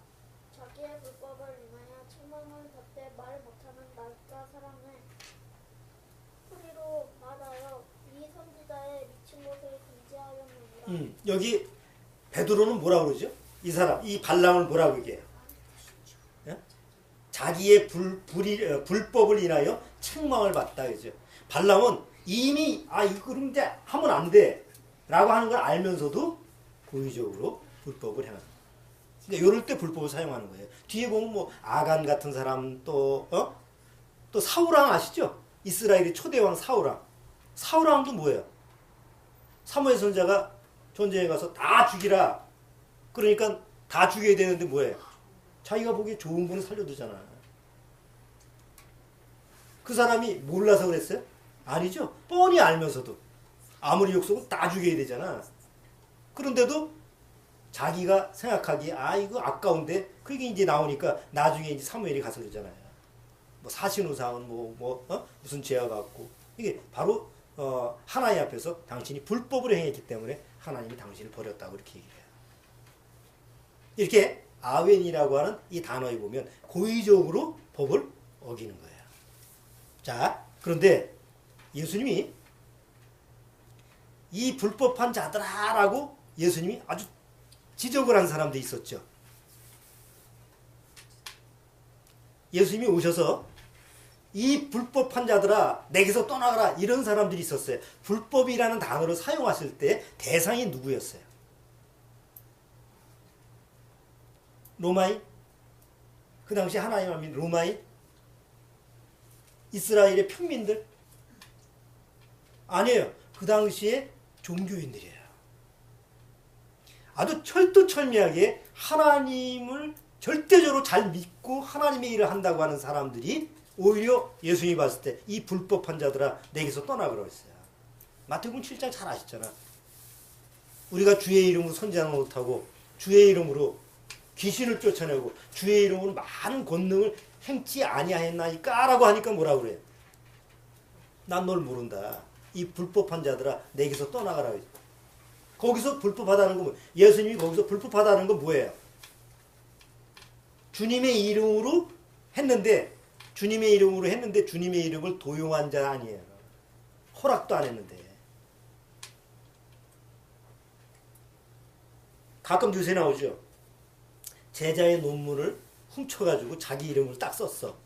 자기의 불법을 인하여 책망을 받되 말 못하는 낮과 사람을 소리로 말하여 이 선지자의 미친 곳을 금지하였느니라. 여기 베드로는 뭐라고 그러죠? 이 사람, 이 발람을 뭐라고 얘기해요? 예? 자기의 불법을 인하여 책망을 받다 그죠. 발람은 이미 이거 그럼 이제 하면 안 돼 라고 하는 걸 알면서도 고의적으로 불법을 행하는 거예요. 그러니까 이럴 때 불법을 사용하는 거예요. 뒤에 보면 뭐 아간 같은 사람 또 사울왕 아시죠? 이스라엘의 초대왕 사울왕도 뭐예요? 사무엘 선지자가 전쟁에 가서 다 죽이라 그러니까 다 죽여야 되는데 뭐예요? 자기가 보기에 좋은 분을 살려두잖아. 그 사람이 몰라서 그랬어요? 아니죠. 뻔히 알면서도 아무리 욕설은 다 죽여야 되잖아. 그런데도 자기가 생각하기에 이거 아까운데 그게 이제 나오니까 나중에 이제 사무엘이 가서 그러잖아요. 뭐 사신우상은 무슨 죄가 같고 이게 바로 하나님 앞에서 당신이 불법을 행했기 때문에 하나님이 당신을 버렸다고 이렇게 얘기해요. 이렇게 아웬이라고 하는 이 단어에 보면 고의적으로 법을 어기는 거예요. 자, 그런데 예수님이 이 불법한 자들아라고 예수님이 아주 지적을 한 사람도 있었죠. 예수님이 오셔서 이 불법한 자들아 내게서 떠나가라 이런 사람들이 있었어요. 불법이라는 단어를 사용하실 때 대상이 누구였어요? 로마인? 그 당시 하나님 앞에 로마인? 이스라엘의 평민들? 아니에요. 그 당시에 종교인들이에요. 아주 철두철미하게 하나님을 절대적으로 잘 믿고 하나님의 일을 한다고 하는 사람들이 오히려 예수님이 봤을 때 이 불법한 자들아 내게서 떠나그라고 했어요. 마태복음 7장 잘 아시잖아. 우리가 주의 이름으로 선지자는 못하고 주의 이름으로 귀신을 쫓아내고 주의 이름으로 많은 권능을 행치 아니하였나이까 라고 하니까 뭐라고 그래요? 난 널 모른다. 이 불법한 자들아 내게서 떠나가라. 거기서 불법하다는 건 뭐예요? 예수님이 거기서 불법하다는 건 뭐예요? 주님의 이름으로 했는데 주님의 이름을 도용한 자 아니에요. 허락도 안 했는데. 가끔 뉴스에 나오죠. 제자의 논문을 훔쳐가지고 자기 이름을 딱 썼어.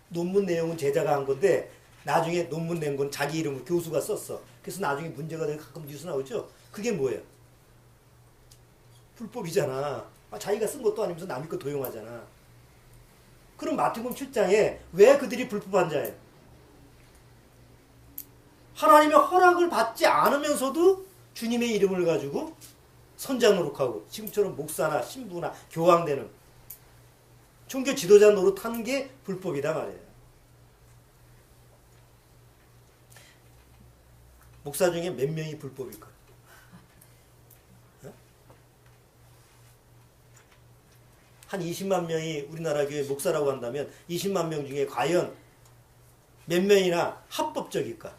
논문 내용은 제자가 한 건데 나중에 논문 낸 건 자기 이름을 교수가 썼어. 그래서 나중에 문제가 되고 가끔 뉴스 나오죠. 그게 뭐예요? 불법이잖아. 자기가 쓴 것도 아니면서 남의 거 도용하잖아. 그럼 마태복음 7장에 왜 그들이 불법한 자예요? 하나님의 허락을 받지 않으면서도 주님의 이름을 가지고 선자 노릇하고 지금처럼 목사나 신부나 교황되는 종교 지도자 노릇하는 게 불법이다 말이에요. 목사 중에 몇 명이 불법일까요? 한 20만 명이 우리나라 교회 목사라고 한다면 20만 명 중에 과연 몇 명이나 합법적일까?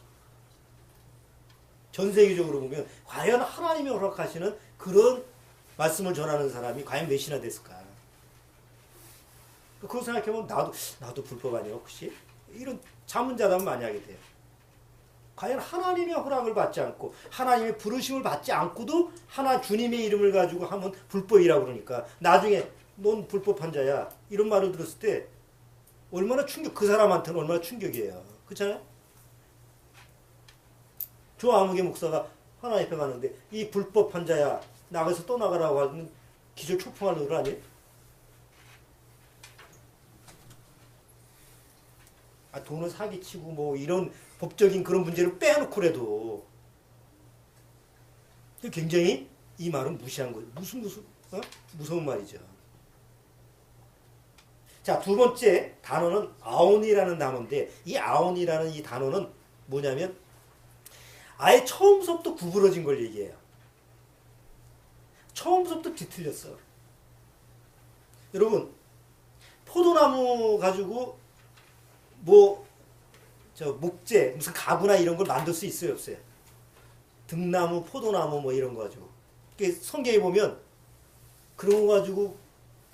전 세계적으로 보면 과연 하나님이 허락하시는 그런 말씀을 전하는 사람이 과연 몇이나 됐을까? 그거 생각해보면 나도 불법 아니야 혹시? 이런 자문자답 많이 하게 돼요. 과연 하나님의 허락을 받지 않고 하나님의 부르심을 받지 않고도 주님의 이름을 가지고 하면 불법이라고 그러니까 나중에 넌 불법한 자야 이런 말을 들었을 때 얼마나 충격, 그 사람한테는 얼마나 충격이에요. 그렇잖아요? 조 아무개 목사가 하나님 앞에 가는데 이 불법 환자야 나가서 또 나가라고 하면 기절 초풍하는 거 아니에요? 아, 돈을 사기치고 뭐 이런 법적인 그런 문제를 빼놓고라도 굉장히 이 말은 무시한 거예요. 무슨 무서운 말이죠. 자, 두 번째 단어는 아온이라는 단어인데 이 아온이라는 이 단어는 뭐냐면 아예 처음부터 구부러진 걸 얘기해요. 처음부터 뒤틀렸어. 여러분 포도나무 가지고 뭐 저 목재 무슨 가구나 이런 걸 만들 수 있어요 없어요? 등나무, 포도나무 뭐 이런 거 가지고 성경에 보면 그런 거 가지고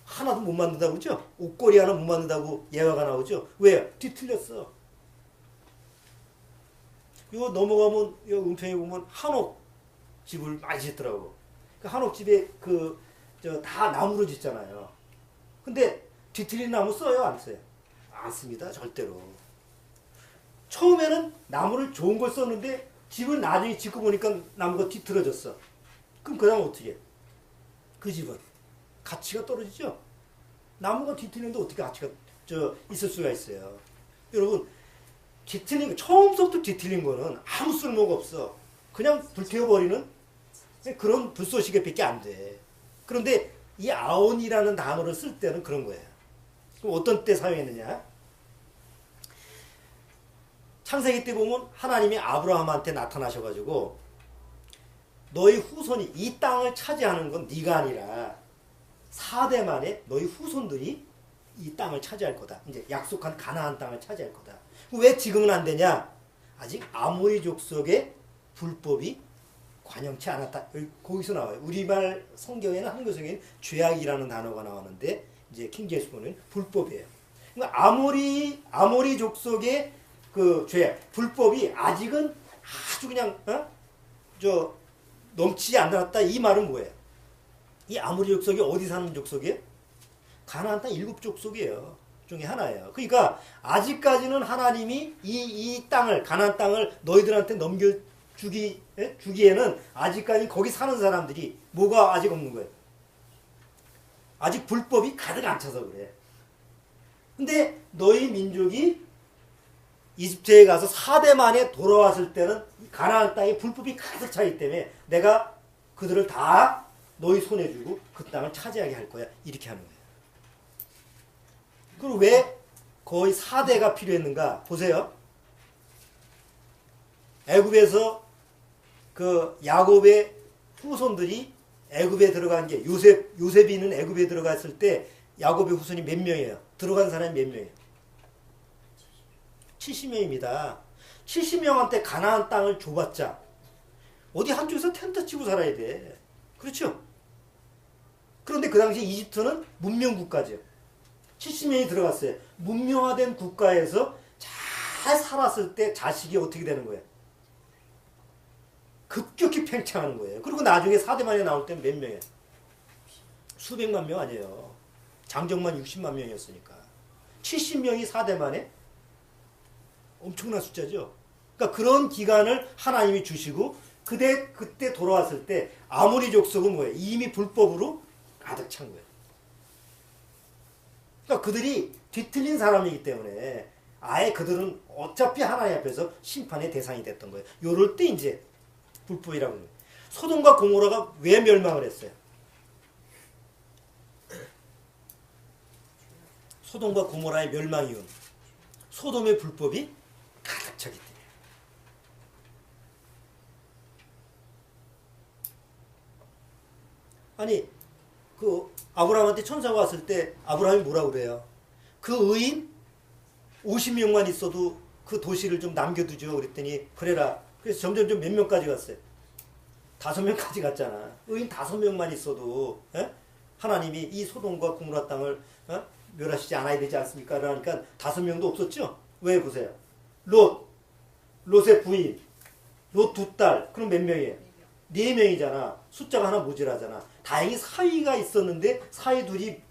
하나도 못 만든다고 그러죠? 옷걸이 하나 못 만든다고 예화가 나오죠? 왜요? 뒤틀렸어. 이거 넘어가면 이 은평에 보면 한옥 집을 많이 짓더라고. 그 한옥 집에 다 나무로 짓잖아요. 근데 뒤틀린 나무 써요? 안 써요? 안 씁니다. 절대로. 처음에는 나무를 좋은 걸 썼는데 집을 나중에 짓고 보니까 나무가 뒤틀어졌어. 그럼 그 다음 어떻게 해? 그 집은 가치가 떨어지죠? 나무가 뒤틀리는데 어떻게 가치가 있을 수가 있어요. 여러분 뒤틀린 거, 처음부터 뒤틀린 거는 아무 쓸모가 없어. 그냥 불태워버리는 그런 불쏘시개 밖에 안 돼. 그런데 이 아온이라는 단어를 쓸 때는 그런 거예요. 그럼 어떤 때 사용했느냐? 창세기 때 보면 하나님이 아브라함한테 나타나셔가지고 너희 후손이 이 땅을 차지하는 건 네가 아니라 4대 만에 너희 후손들이 이 땅을 차지할 거다. 이제 약속한 가나안 땅을 차지할 거다. 왜 지금은 안 되냐? 아직 아모리 족속의 불법이 관영치 않았다. 거기서 나와요. 우리말 성경에는 한글 성경에는 죄악이라는 단어가 나오는데 이제 킹제임스는 불법이에요. 그러니까 아모리 족속의 그 죄악, 불법이 아직은 아주 그냥 넘치지 않았다. 이 말은 뭐예요? 이 아모리 족속이 어디 사는 족속이에요? 가나안 땅 7족속이에요. 중에 하나예요. 그러니까 아직까지는 하나님이 이 땅을 가나안 땅을 너희들한테 주기에는 아직까지 거기 사는 사람들이 뭐가 아직 없는 거예요. 아직 불법이 가득 안 차서 그래. 근데 너희 민족이 이집트에 가서 4대 만에 돌아왔을 때는 가나안 땅에 불법이 가득 차기 때문에 내가 그들을 다 너희 손에 주고 그 땅을 차지하게 할 거야. 이렇게 하는 거예요. 그리고 왜 거의 4대가 필요했는가? 보세요. 애굽에서 그 야곱의 후손들이 애굽에 들어간 게 요셉이 있는 애굽에 들어갔을 때 야곱의 후손이 몇 명이에요? 들어간 사람이 몇 명이에요? 70명입니다. 70명한테 가나안 땅을 줘봤자 어디 한쪽에서 텐트 치고 살아야 돼. 그렇죠? 그런데 그 당시 이집트는 문명국가죠. 70명이 들어갔어요. 문명화된 국가에서 잘 살았을 때 자식이 어떻게 되는 거예요? 급격히 팽창하는 거예요. 그리고 나중에 4대 만에 나올 때는 몇 명이에요? 수백만 명 아니에요. 장정만 60만 명이었으니까. 70명이 4대 만에 엄청난 숫자죠. 그러니까 그런 기간을 하나님이 주시고 그때 돌아왔을 때 아모리 족속은 뭐예요? 이미 불법으로 가득 찬 거예요. 그러니까 그들이 뒤틀린 사람이기 때문에 아예 그들은 어차피 하나님 앞에서 심판의 대상이 됐던 거예요. 요럴 때 이제 불법이라고 해요. 소돔과 고모라가 왜 멸망을 했어요? 소돔과 고모라의 멸망 이유는 소돔의 불법이 가득 차기 때문에. 아니 그 아브라함한테 천사가 왔을 때 아브라함이 뭐라고 그래요? 그 의인 50명만 있어도 그 도시를 좀 남겨두죠. 그랬더니 그래라. 그래서 점점 몇 명까지 갔어요? 5명까지 갔잖아. 의인 5명만 있어도 하나님이 이 소돔과 고모라 땅을 멸하시지 않아야 되지 않습니까? 그러니까 5명도 없었죠. 왜 보세요. 롯의 부인, 롯 2딸. 그럼 몇 명이에요? 4명이잖아. 숫자가 하나 모자라잖아. 다행히 사위가 있었는데 사위 둘이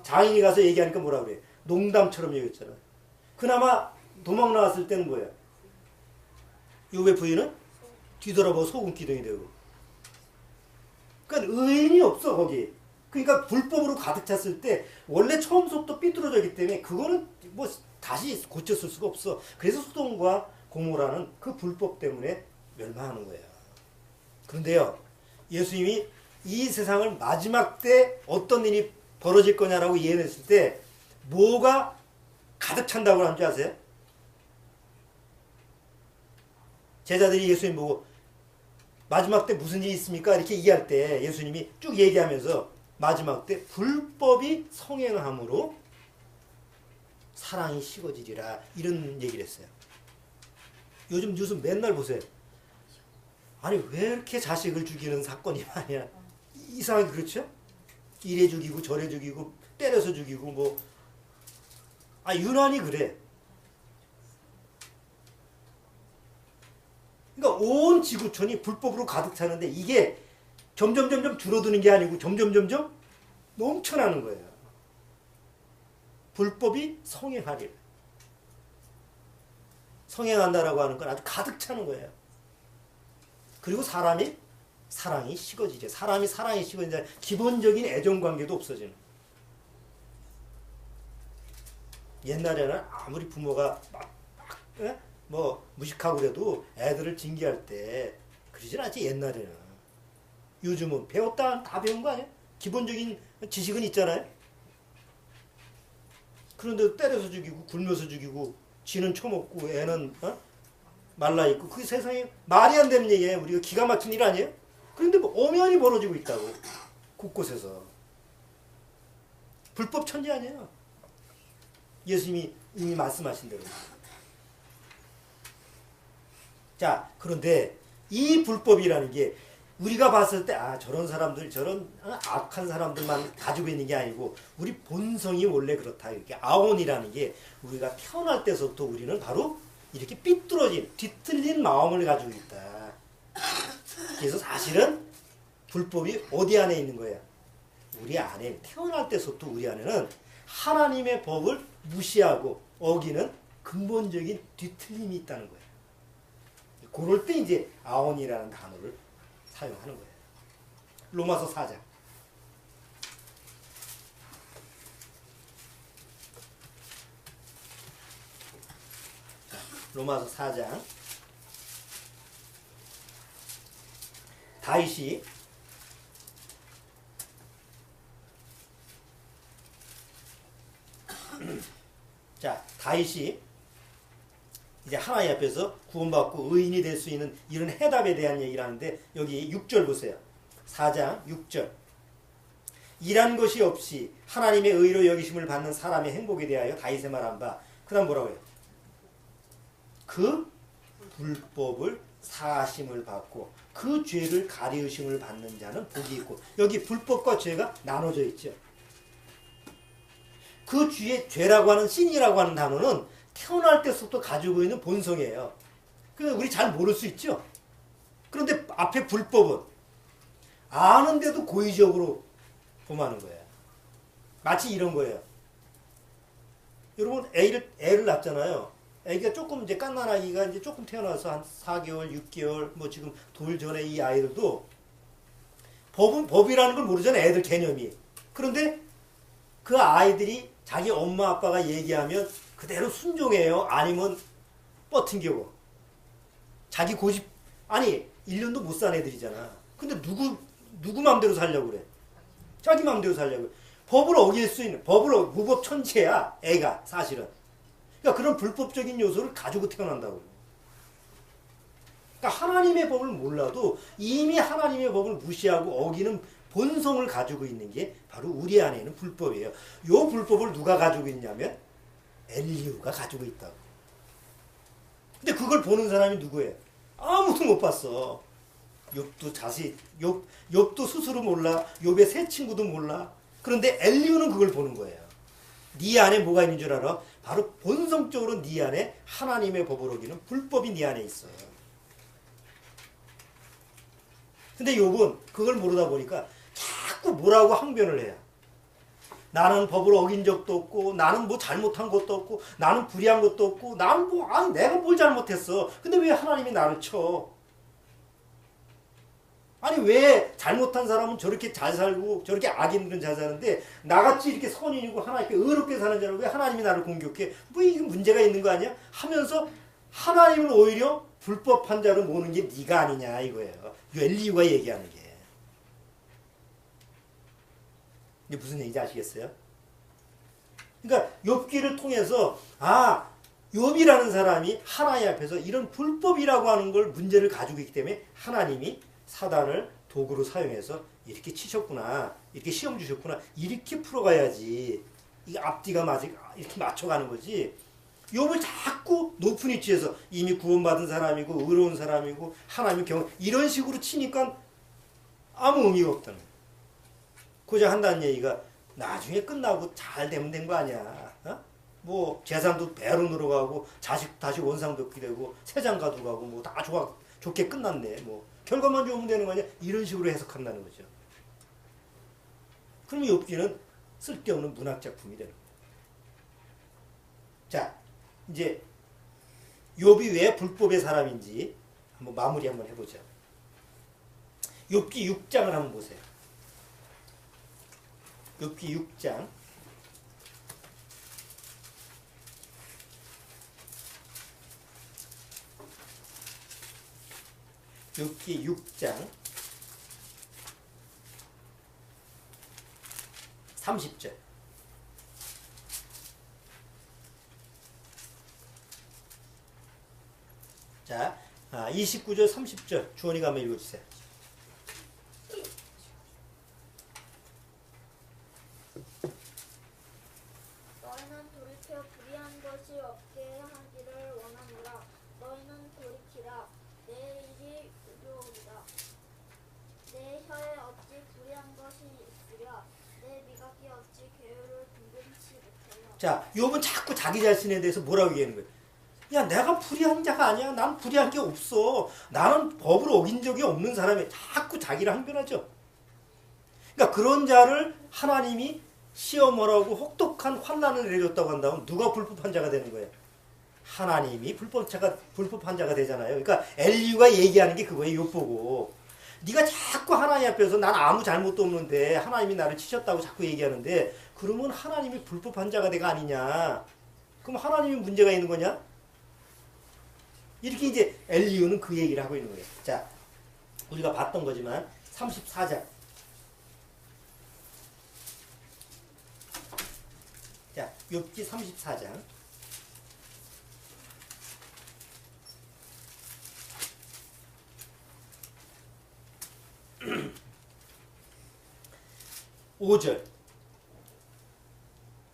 장인이 가서 얘기하니까 뭐라 그래? 농담처럼 여겼잖아. 그나마 도망 나왔을 때는 뭐야? 욥의 부인은 뒤돌아보고 소금 기둥이 되고. 그러니까 의인이 없어 거기. 그러니까 불법으로 가득 찼을 때 원래 처음부터 삐뚤어졌기 때문에 그거는 뭐 다시 고쳤을 수가 없어. 그래서 소돔과 고모라는 그 불법 때문에 멸망하는 거예요. 그런데요, 예수님이 이 세상을 마지막 때 어떤 일이 벌어질 거냐라고 예언했을 때 뭐가 가득 찬다고 하는 줄 아세요? 제자들이 예수님 보고 마지막 때 무슨 일이 있습니까? 이렇게 얘기할 때 예수님이 쭉 얘기하면서 마지막 때 불법이 성행함으로 사랑이 식어지리라 이런 얘기를 했어요. 요즘 뉴스 맨날 보세요. 아니 왜 이렇게 자식을 죽이는 사건이 많냐. 이상하게 그렇죠? 이래 죽이고 저래 죽이고 때려서 죽이고 뭐 유난히 그래. 그러니까 온 지구촌이 불법으로 가득 차는데 이게 점점 줄어드는 게 아니고 점점 넘쳐나는 거예요. 불법이 성행하리라. 성행한다라고 하는 건 아주 가득 차는 거예요. 그리고 사람이 사랑이 식어지죠. 사람이 사랑이 식어지자 기본적인 애정관계도 없어지는. 옛날에는 아무리 부모가 뭐 무식하고 그래도 애들을 징계할 때 그러진 않지 옛날에는. 요즘은 배웠다 다 배운 거 아니야? 기본적인 지식은 있잖아요. 그런데 때려서 죽이고 굶어서 죽이고 쥐는 처먹고 애는 말라있고 그게 세상에 말이 안 되는 얘기예요. 우리가 기가 막힌 일 아니에요? 그런데 뭐 엄연히 벌어지고 있다고. 곳곳에서. 불법 천지 아니에요. 예수님이 이미 말씀하신 대로. 자, 그런데 이 불법이라는 게 우리가 봤을 때 저런 사람들 저런 악한 사람들만 가지고 있는 게 아니고 우리 본성이 원래 그렇다. 이렇게 아온이라는 게 우리가 태어날 때서부터 우리는 바로 이렇게 삐뚤어진 뒤틀린 마음을 가지고 있다. 그래서 사실은 불법이 어디 안에 있는 거야? 우리 안에 태어날 때서부터 우리 안에는 하나님의 법을 무시하고 어기는 근본적인 뒤틀림이 있다는 거예요. 그럴 때 이제 아온이라는 단어를 사용하는 거예요. 로마서 4장. 로마서 4장. 다윗이 다윗이 이제 하나님 앞에서 구원받고 의인이 될 수 있는 이런 해답에 대한 얘기를 하는데 여기 6절 보세요. 4장 6절. 일한 것이 없이 하나님의 의로 여기심을 받는 사람의 행복에 대하여 다윗의 말한 바. 그 다음 뭐라고 해요? 그 불법을 사하심을 받고 그 죄를 가리우심을 받는 자는 복이 있고. 여기 불법과 죄가 나눠져 있죠. 그 죄라고 하는 신이라고 하는 단어는 태어날 때부터 가지고 있는 본성이에요. 그래서 우리 잘 모를 수 있죠. 그런데 앞에 불법은 아는데도 고의적으로 범하는 거예요. 마치 이런 거예요. 여러분 애를 낳잖아요. 애기가 조금 이제 갓난아기가 이제 조금 태어나서 한 4개월, 6개월 뭐 지금 돌 전에 이 아이들도 법이라는 걸 모르잖아요. 애들 개념이. 그런데 그 아이들이 자기 엄마 아빠가 얘기하면 그대로 순종해요. 아니면 뻗팅겨고. 자기 고집 1년도 못 산 애들이잖아. 근데 누구 맘대로 살려고 그래? 자기 맘대로 살려고. 법을 어길 수 있는 무법 천체야. 애가 사실은. 그러니까 그런 불법적인 요소를 가지고 태어난다고. 그러니까 하나님의 법을 몰라도 이미 하나님의 법을 무시하고 어기는 본성을 가지고 있는 게 바로 우리 안에 있는 불법이에요. 이 불법을 누가 가지고 있냐면 엘리후가 가지고 있다고. 근데 그걸 보는 사람이 누구예요? 아무도 못 봤어. 욥도 스스로 몰라. 욥의 세 친구도 몰라. 그런데 엘리후는 그걸 보는 거예요. 네 안에 뭐가 있는 줄 알아? 바로 본성적으로 네 안에 하나님의 법을 어기는 불법이 네 안에 있어요. 근데 욥은 그걸 모르다 보니까 자꾸 뭐라고 항변을 해요. 나는 법을 어긴 적도 없고 나는 뭐 잘못한 것도 없고 나는 불의한 것도 없고 나는 뭐 아니 내가 뭘 잘못했어. 근데 왜 하나님이 나를 쳐? 아니 왜 잘못한 사람은 저렇게 잘 살고 저렇게 악인들은 잘 사는데 나같이 이렇게 선인이고 하나님께 의롭게 사는 자는 왜 하나님이 나를 공격해? 뭐 이게 문제가 있는 거 아니야? 하면서 하나님을 오히려 불법한 자로 모는 게 네가 아니냐 이거예요. 이 엘리후가 얘기하는 게. 이게 무슨 얘기인지 아시겠어요? 그러니까 욥기를 통해서 욥이라는 사람이 하나님 앞에서 이런 불법이라고 하는 걸 문제를 가지고 있기 때문에 하나님이 사단을 도구로 사용해서 이렇게 치셨구나, 이렇게 시험 주셨구나, 이렇게 풀어가야지 이게 앞뒤가 이렇게 맞춰가는 거지. 욥을 자꾸 높은 위치에서 이미 구원받은 사람이고 의로운 사람이고 하나님 경험 이런 식으로 치니까 아무 의미가 없다는 거예요. 고작 한다는 얘기가 나중에 끝나고 잘 되면 된 거 아니야. 어? 뭐 재산도 배로 늘어가고 자식 다시 원상복귀 되고 세장가도 가고 뭐 다 좋게 끝났네. 뭐 결과만 좋으면 되는 거 아니야. 이런 식으로 해석한다는 거죠. 그러면 욥기는 쓸데없는 문학작품이 되는 거예요. 자, 이제 욥이 왜 불법의 사람인지 한번 마무리 한번 해보죠. 욥기 6장을 한번 보세요. 욥기 6장. 욥기 6장 30절. 자, 29절 30절 주원이가 한번 읽어주세요. 너희는 돌이켜 불의한 것이 없게 하기를 원하노라. 너희는 돌이키라. 내 일이 의로우리라. 내 혀에 어찌 불의한 것이 있으랴. 내 미각이 어찌 계율을 분별치 못하랴. 자, 욥은 자꾸 자기 자신에 대해서 뭐라고 얘기하는 거예요? 야, 내가 불의한 자가 아니야. 난 불의한 게 없어. 나는 법을 어긴 적이 없는 사람이 자꾸 자기를 항변하죠. 그러니까 그런 자를 하나님이 시험하라고 혹독한 환난을 내렸다고 한다면 누가 불법한 자가 되는 거예요? 하나님이 불법한 자가 되잖아요. 그러니까 엘리후가 얘기하는 게 그거예요. 욥 보고. 네가 자꾸 하나님 앞에서 난 아무 잘못도 없는데 하나님이 나를 치셨다고 자꾸 얘기하는데 그러면 하나님이 불법한 자가 내가 아니냐? 그럼 하나님이 문제가 있는 거냐? 이렇게 이제 엘리후는 그 얘기를 하고 있는 거예요. 자, 우리가 봤던 거지만 34장. 자, 욥기 34장. (5절)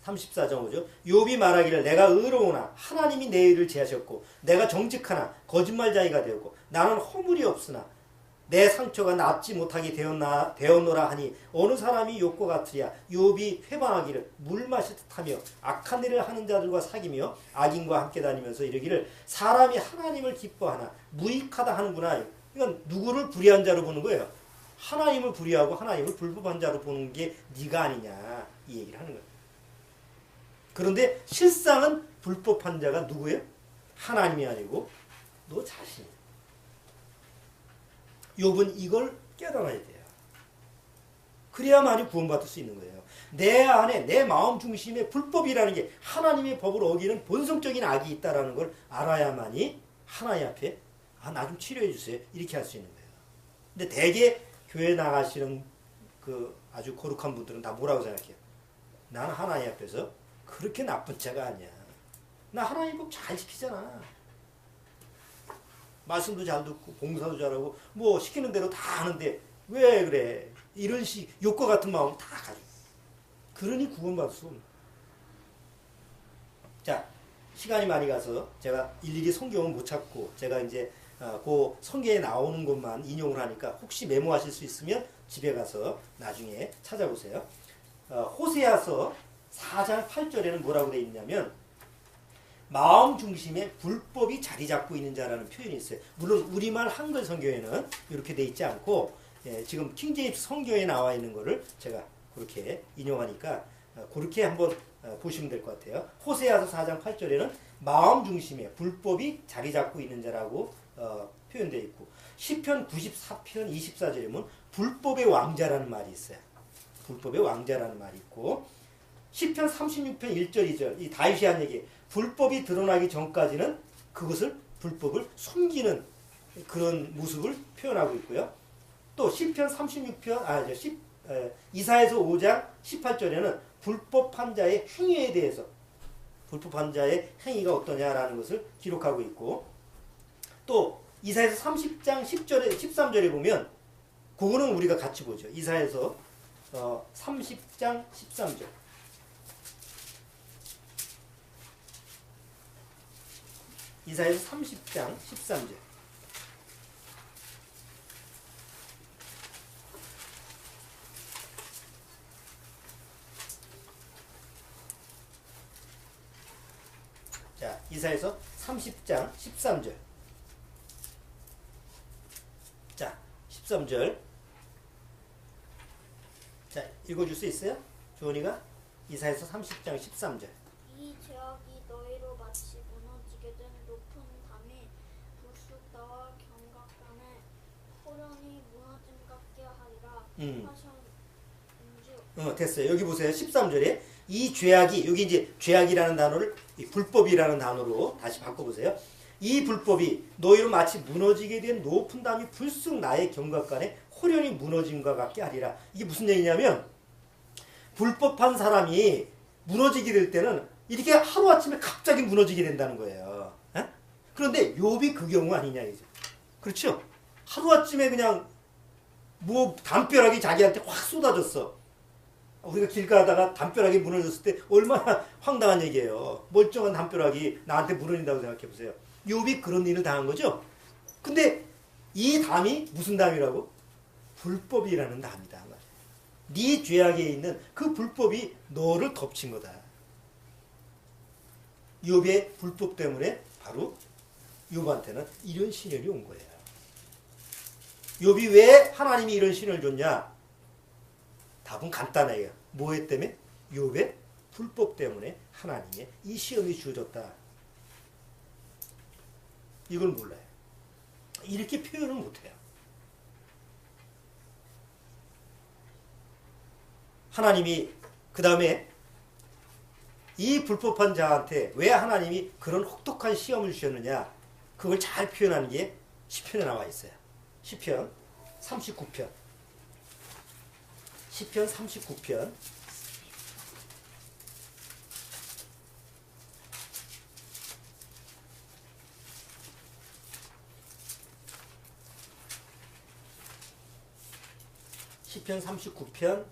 34장 5절. 욥이 말하기를 내가 의로우나 하나님이 내 일을 제하셨고 내가 정직하나 거짓말자이가 되었고 나는 허물이 없으나 내 상처가 낫지 못하게 되었노라 하니 어느 사람이 욥과 같으랴. 욥이 회방하기를 물 마실 듯하며 악한 일을 하는 자들과 사귀며 악인과 함께 다니면서 이르기를 사람이 하나님을 기뻐하나 무익하다 하는구나. 이건 누구를 불의한 자로 보는 거예요? 하나님을 불의하고 하나님을 불법한 자로 보는 게 네가 아니냐 이 얘기를 하는 거예요. 그런데 실상은 불법한 자가 누구예요? 하나님이 아니고 너 자신. 욥은 이걸 깨달아야 돼요. 그래야만이 구원받을 수 있는 거예요. 내 안에 내 마음 중심에 불법이라는 게 하나님의 법을 어기는 본성적인 악이 있다는 걸 알아야만이 하나님 앞에 나 좀 치료해 주세요. 이렇게 할 수 있는 거예요. 근데 대개 교회 나가시는 그 아주 거룩한 분들은 다 뭐라고 생각해요? 나는 하나님 앞에서 그렇게 나쁜 자가 아니야. 나 하나님 법 잘 지키잖아. 말씀도 잘 듣고 봉사도 잘하고 뭐 시키는 대로 다 하는데 왜 그래? 이런 욕과 같은 마음 다 가지고. 그러니 구원받을 수 없는. 자, 시간이 많이 가서 제가 일일이 성경은 못 찾고 제가 이제 그 성경에 나오는 것만 인용을 하니까 혹시 메모하실 수 있으면 집에 가서 나중에 찾아보세요. 호세아서 4장 8절에는 뭐라고 되어 있냐면 마음 중심에 불법이 자리 잡고 있는 자라는 표현이 있어요. 물론 우리말 한글 성경에는 이렇게 되어 있지 않고 지금 킹제임스 성경에 나와 있는 거를 제가 그렇게 인용하니까 그렇게 한번 보시면 될 것 같아요. 호세아서 4장 8절에는 마음 중심에 불법이 자리 잡고 있는 자라고 표현되어 있고, 시편 94편 24절에 보면 불법의 왕자라는 말이 있어요. 불법의 왕자라는 말이 있고, 시편 36편 1절 2절 이 다윗이 한 얘기, 불법이 드러나기 전까지는 그것을 불법을 숨기는 그런 모습을 표현하고 있고요. 또 시편 36편 이사야서 5장 18절에는 불법한 자의 행위에 대해서, 불법한 자의 행위가 어떠냐라는 것을 기록하고 있고, 또 이사야서 30장 10절에 13절에 보면 그거는 우리가 같이 보죠. 이사야서 30장 13절. 이사야서 30장 13절. 자, 이사야서 30장 13절. 자, 13절. 자, 읽어줄 수 있어요? 주원이가? 이사야서 30장 13절. 이 죄악이 너희로 마치 무너지게 된 높은 담이 불쑥 나와 경각간에 호련히 무너짐 같게 하리라 하셨은즉. 됐어요. 여기 보세요. 13절에 이 죄악이, 여기 이제 죄악이라는 단어를 이 불법이라는 단어로 다시 바꿔보세요. 이 불법이 너희로 마치 무너지게 된 높은 담이 불쑥 나의 경각간에 호련히 무너짐과 같게 하리라. 이게 무슨 얘기냐면, 불법한 사람이 무너지게 될 때는 이렇게 하루아침에 갑자기 무너지게 된다는 거예요. 에? 그런데 욥이 그 경우 아니냐 이죠. 그렇죠? 하루아침에 그냥 뭐 담벼락이 자기한테 확 쏟아졌어. 우리가 길 가다가 담벼락이 무너졌을 때 얼마나 황당한 얘기예요. 멀쩡한 담벼락이 나한테 무너진다고 생각해 보세요. 욥이 그런 일을 당한 거죠. 근데 이 담이 무슨 담이라고? 불법이라는 담이다. 네 죄악에 있는 그 불법이 너를 덮친 거다. 욥의 불법 때문에 바로 욥한테는 이런 시련이 온 거예요. 욥이 왜 하나님이 이런 시련을 줬냐? 답은 간단해요. 뭐에 때문에? 욥의 불법 때문에 하나님의 이 시험이 주어졌다. 이걸 몰라요. 이렇게 표현을 못해요. 하나님이 그 다음에 이 불법한 자한테 왜 하나님이 그런 혹독한 시험을 주셨느냐, 그걸 잘 표현하는 게 시편에 나와 있어요. 시편 39편. 시편 39편. 시편 39편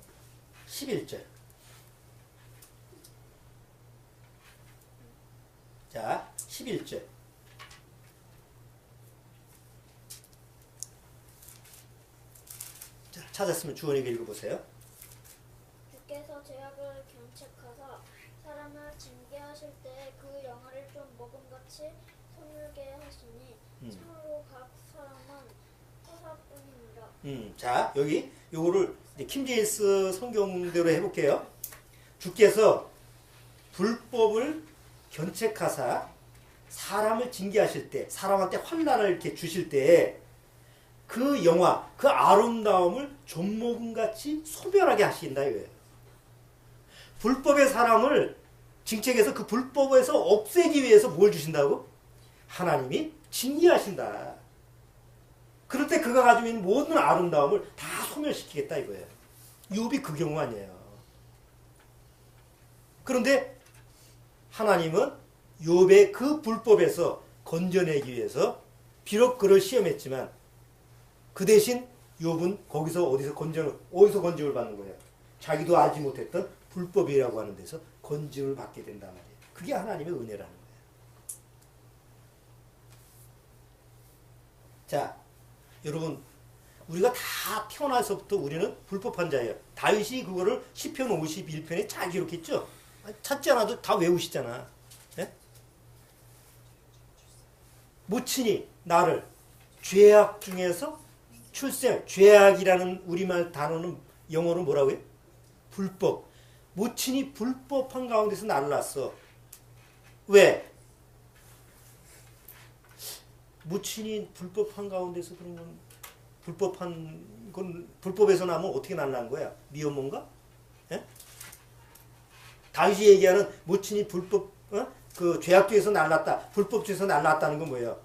11절. 자, 11절. 자, 찾았으면 주원이가 읽어보세요. 주께서 죄악을 견책하사 사람을 징계하실 때 그 영화를 좀 먹음같이 손울게 하시니 참으로 각 사람은 허사뿐이니라. 자, 여기 요거를 킹제임스 성경대로 해볼게요. 주께서 불법을 견책하사 사람을 징계하실 때, 사람한테 환난을 이렇게 주실 때 그 영화, 그 아름다움을 좀먹음같이 소멸하게 하신다 이거예요. 불법의 사람을 징책해서 그 불법에서 없애기 위해서 뭘 주신다고? 하나님이 징계하신다. 그럴 때 그가 가지고 있는 모든 아름다움을 다 소멸시키겠다 이거예요. 욥이 그 경우 아니에요. 그런데 하나님은 욥의 그 불법에서 건져내기 위해서 비록 그를 시험했지만 그 대신 욥은 거기서 어디서 건짐을 받는 거예요? 자기도 알지 못했던 불법이라고 하는 데서 건짐을 받게 된단 말이에요. 그게 하나님의 은혜라는 거예요. 자, 여러분, 우리가 다 태어나서부터 우리는 불법한 자예요. 다윗이 그거를 시편 51편에 잘 기록했죠. 찾지 않아도 다 외우시잖아. 예? 모친이 나를 죄악 중에서 죄악이라는 우리말 단어는 영어로 뭐라고 해요? 불법. 모친이 불법한 가운데서 나를 낳았어. 왜? 모친이 불법한 가운데서 그러면 불법한 건 불법에서 나면 어떻게 나를 낳은 거야? 미혼모인가? 예? 다윗이 얘기하는 모친이 불법 그 죄악죄에서 나를 낳았다. 불법죄에서 나를 낳았다는 건 뭐예요?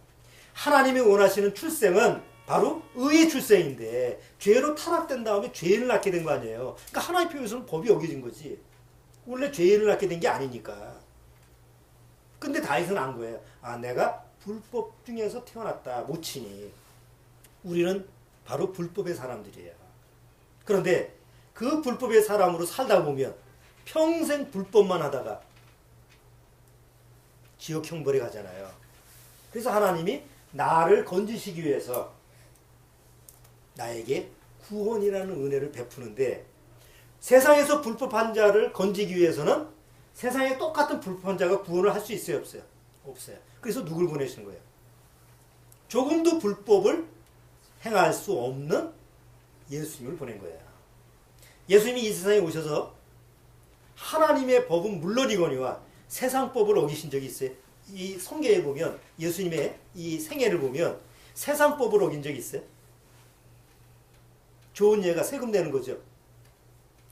하나님이 원하시는 출생은 바로 의의 출생인데 죄로 타락된 다음에 죄를 낳게 된 거 아니에요. 그러니까 하나님 표에서는 법이 어겨진 거지. 원래 죄를 낳게 된 게 아니니까. 근데 다윗은 안 거예요. 아, 내가 불법 중에서 태어났다. 모친이. 우리는 바로 불법의 사람들이에요. 그런데 그 불법의 사람으로 살다 보면 평생 불법만 하다가 지옥 형벌에 가잖아요. 그래서 하나님이 나를 건지시기 위해서 나에게 구원이라는 은혜를 베푸는데, 세상에서 불법한 자를 건지기 위해서는 세상에 똑같은 불법한 자가 구원을 할 수 있어요, 없어요? 없어요. 그래서 누굴 보내시는 거예요? 조금도 불법을 행할 수 없는 예수님을 보낸 거예요. 예수님이 이 세상에 오셔서 하나님의 법은 물론이거니와 세상 법을 어기신 적이 있어요? 이 성경에 보면, 예수님의 이 생애를 보면 세상 법을 어긴 적이 있어요? 좋은 예가 세금 내는 거죠.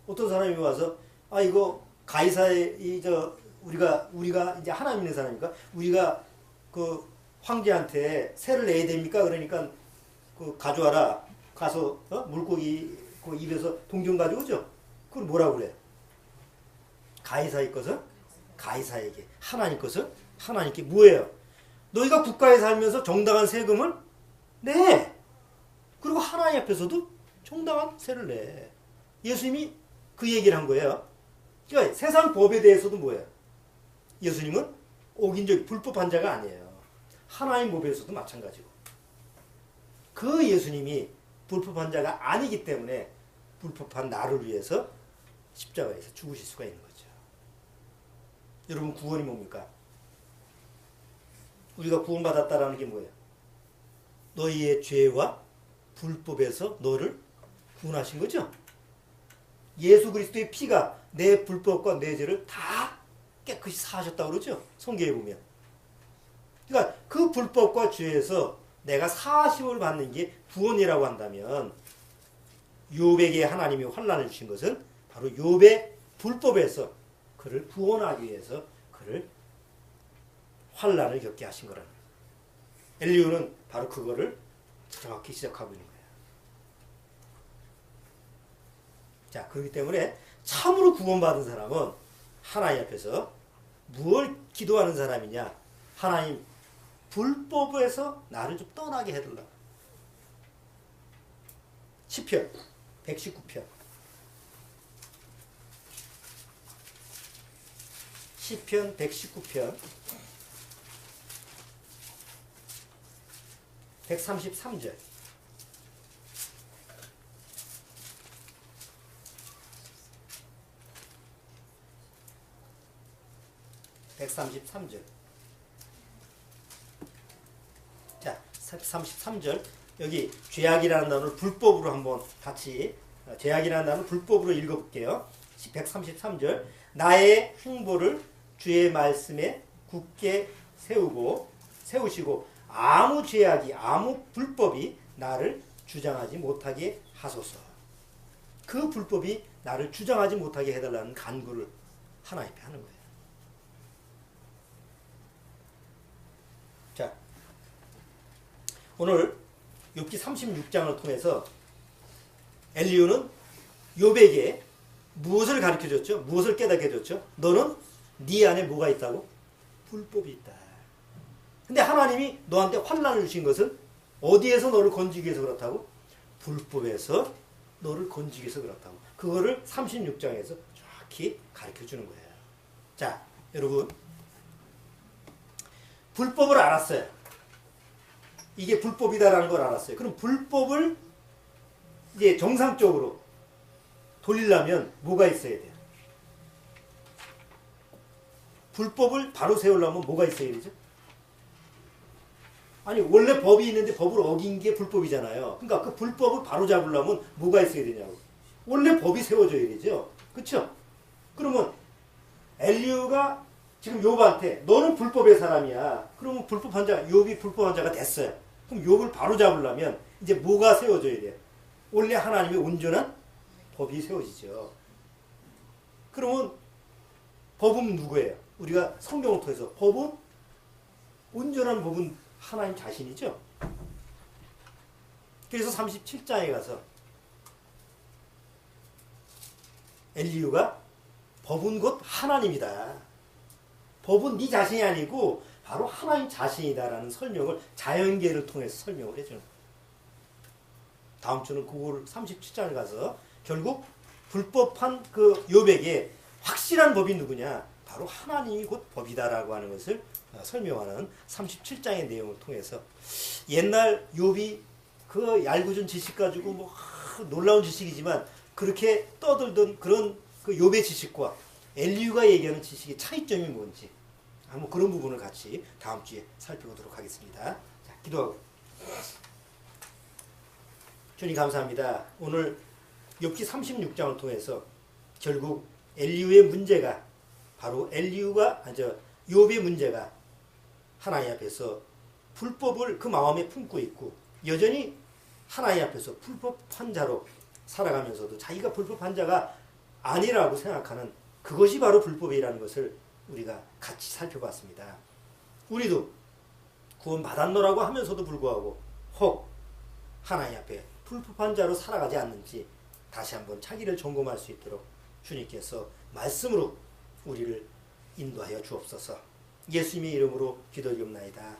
어떤 사람이 와서 아, 이거 가이사의 우리가 이제 하나님 있는 사람이니까 우리가 그 황제한테 세를 내야 됩니까? 그러니까 그 가져와라. 가서 물고기 그 입에서 동전 가져오죠. 그걸 뭐라고 그래? 가이사의 것은 가이사에게, 하나님 것은 하나님께. 뭐예요? 너희가 국가에 살면서 정당한 세금을 내. 그리고 하나님 앞에서도 정당한 세를 내. 예수님이 그 얘기를 한 거예요. 그러니까 세상 법에 대해서도 뭐예요? 예수님은 어긴 적이 불법한 자가 아니에요. 하나님 법에서도 마찬가지고. 그 예수님이 불법한 자가 아니기 때문에 불법한 나를 위해서 십자가에서 죽으실 수가 있는 거죠. 여러분, 구원이 뭡니까? 우리가 구원받았다라는 게 뭐예요? 너희의 죄와 불법에서 너를 구원하신 거죠. 예수 그리스도의 피가 내 불법과 내 죄를 다 깨끗이 사하셨다고 그러죠. 성경에 보면. 그러니까 그 불법과 죄에서 내가 사하심을 받는 게 구원이라고 한다면, 욥에게 하나님이 환난을 주신 것은 바로 욥의 불법에서 그를 구원하기 위해서 그를 환난을 겪게 하신 거라는 거예요. 엘리후는 바로 그거를 정확히 시작하고 있는 거예요. 자, 그렇기 때문에 참으로 구원받은 사람은 하나님 앞에서 무엇을 기도하는 사람이냐? 하나님, 불법에서 나를 좀 떠나게 해달라. 시편 119편. 시편 119편 133절. 자, 133절. 여기 죄악이라는 단어를 불법으로 한번 같이, 죄악이라는 단어를 불법으로 읽어볼게요. 133절. 나의 행보를 주의 말씀에 굳게 세우시고 아무 죄악이, 아무 불법이 나를 주장하지 못하게 하소서. 그 불법이 나를 주장하지 못하게 해달라는 간구를 하나님 앞에 하는 거예요. 자, 오늘 욥기 36장을 통해서 엘리후는 욥에게 무엇을 가르쳐줬죠? 무엇을 깨닫게 해줬죠? 너는 네 안에 뭐가 있다고? 불법이 있다. 근데 하나님이 너한테 환난을 주신 것은 어디에서 너를 건지기 위해서 그렇다고? 불법에서 너를 건지기 위해서 그렇다고. 그거를 36장에서 정확히 가르쳐주는 거예요. 자, 여러분, 불법을 알았어요. 이게 불법이다라는 걸 알았어요. 그럼 불법을 이제 정상적으로 돌리려면 뭐가 있어야 돼요? 불법을 바로 세우려면 뭐가 있어야 되죠? 아니, 원래 법이 있는데 법을 어긴 게 불법이잖아요. 그러니까 그 불법을 바로 잡으려면 뭐가 있어야 되냐고. 원래 법이 세워져야 되죠. 그렇죠? 그러면 엘리후가 지금 욥한테 너는 불법의 사람이야. 그러면 불법한 자, 욥이 불법한 자가 됐어요. 그럼 욥을 바로 잡으려면 이제 뭐가 세워져야 돼요? 원래 하나님의 온전한 법이 세워지죠. 그러면 법은 누구예요? 우리가 성경을 통해서 법은 온전한 법은 하나님 자신이죠. 그래서 37장에 가서 엘리후가 법은 곧 하나님이다. 법은 네 자신이 아니고 바로 하나님 자신이다라는 설명을 자연계를 통해서 설명을 해주는 거예요. 다음 주는 그걸 37장을 가서 결국 불법한 그 욥에게 확실한 법이 누구냐? 바로 하나님이 곧 법이다라고 하는 것을 설명하는 37장의 내용을 통해서 옛날 욥이 그 얄궂은 지식 가지고 뭐 놀라운 지식이지만 그렇게 떠들던 그런 그 욥의 지식과 엘리후가 얘기하는 지식의 차이점이 뭔지 한번 그런 부분을 같이 다음 주에 살펴보도록 하겠습니다. 자, 기도하고. 주님 감사합니다. 오늘 욥기 36장을 통해서 결국 엘리후의 문제가 바로 욥의 문제가 하나님 앞에서 불법을 그 마음에 품고 있고 여전히 하나님 앞에서 불법한 자로 살아가면서도 자기가 불법한 자가 아니라고 생각하는 그것이 바로 불법이라는 것을 우리가 같이 살펴봤습니다. 우리도 구원받았노라고 하면서도 불구하고 혹 하나님 앞에 불법한 자로 살아가지 않는지 다시 한번 자기를 점검할 수 있도록 주님께서 말씀으로 우리를 인도하여 주옵소서. 예수님의 이름으로 기도드리옵나이다.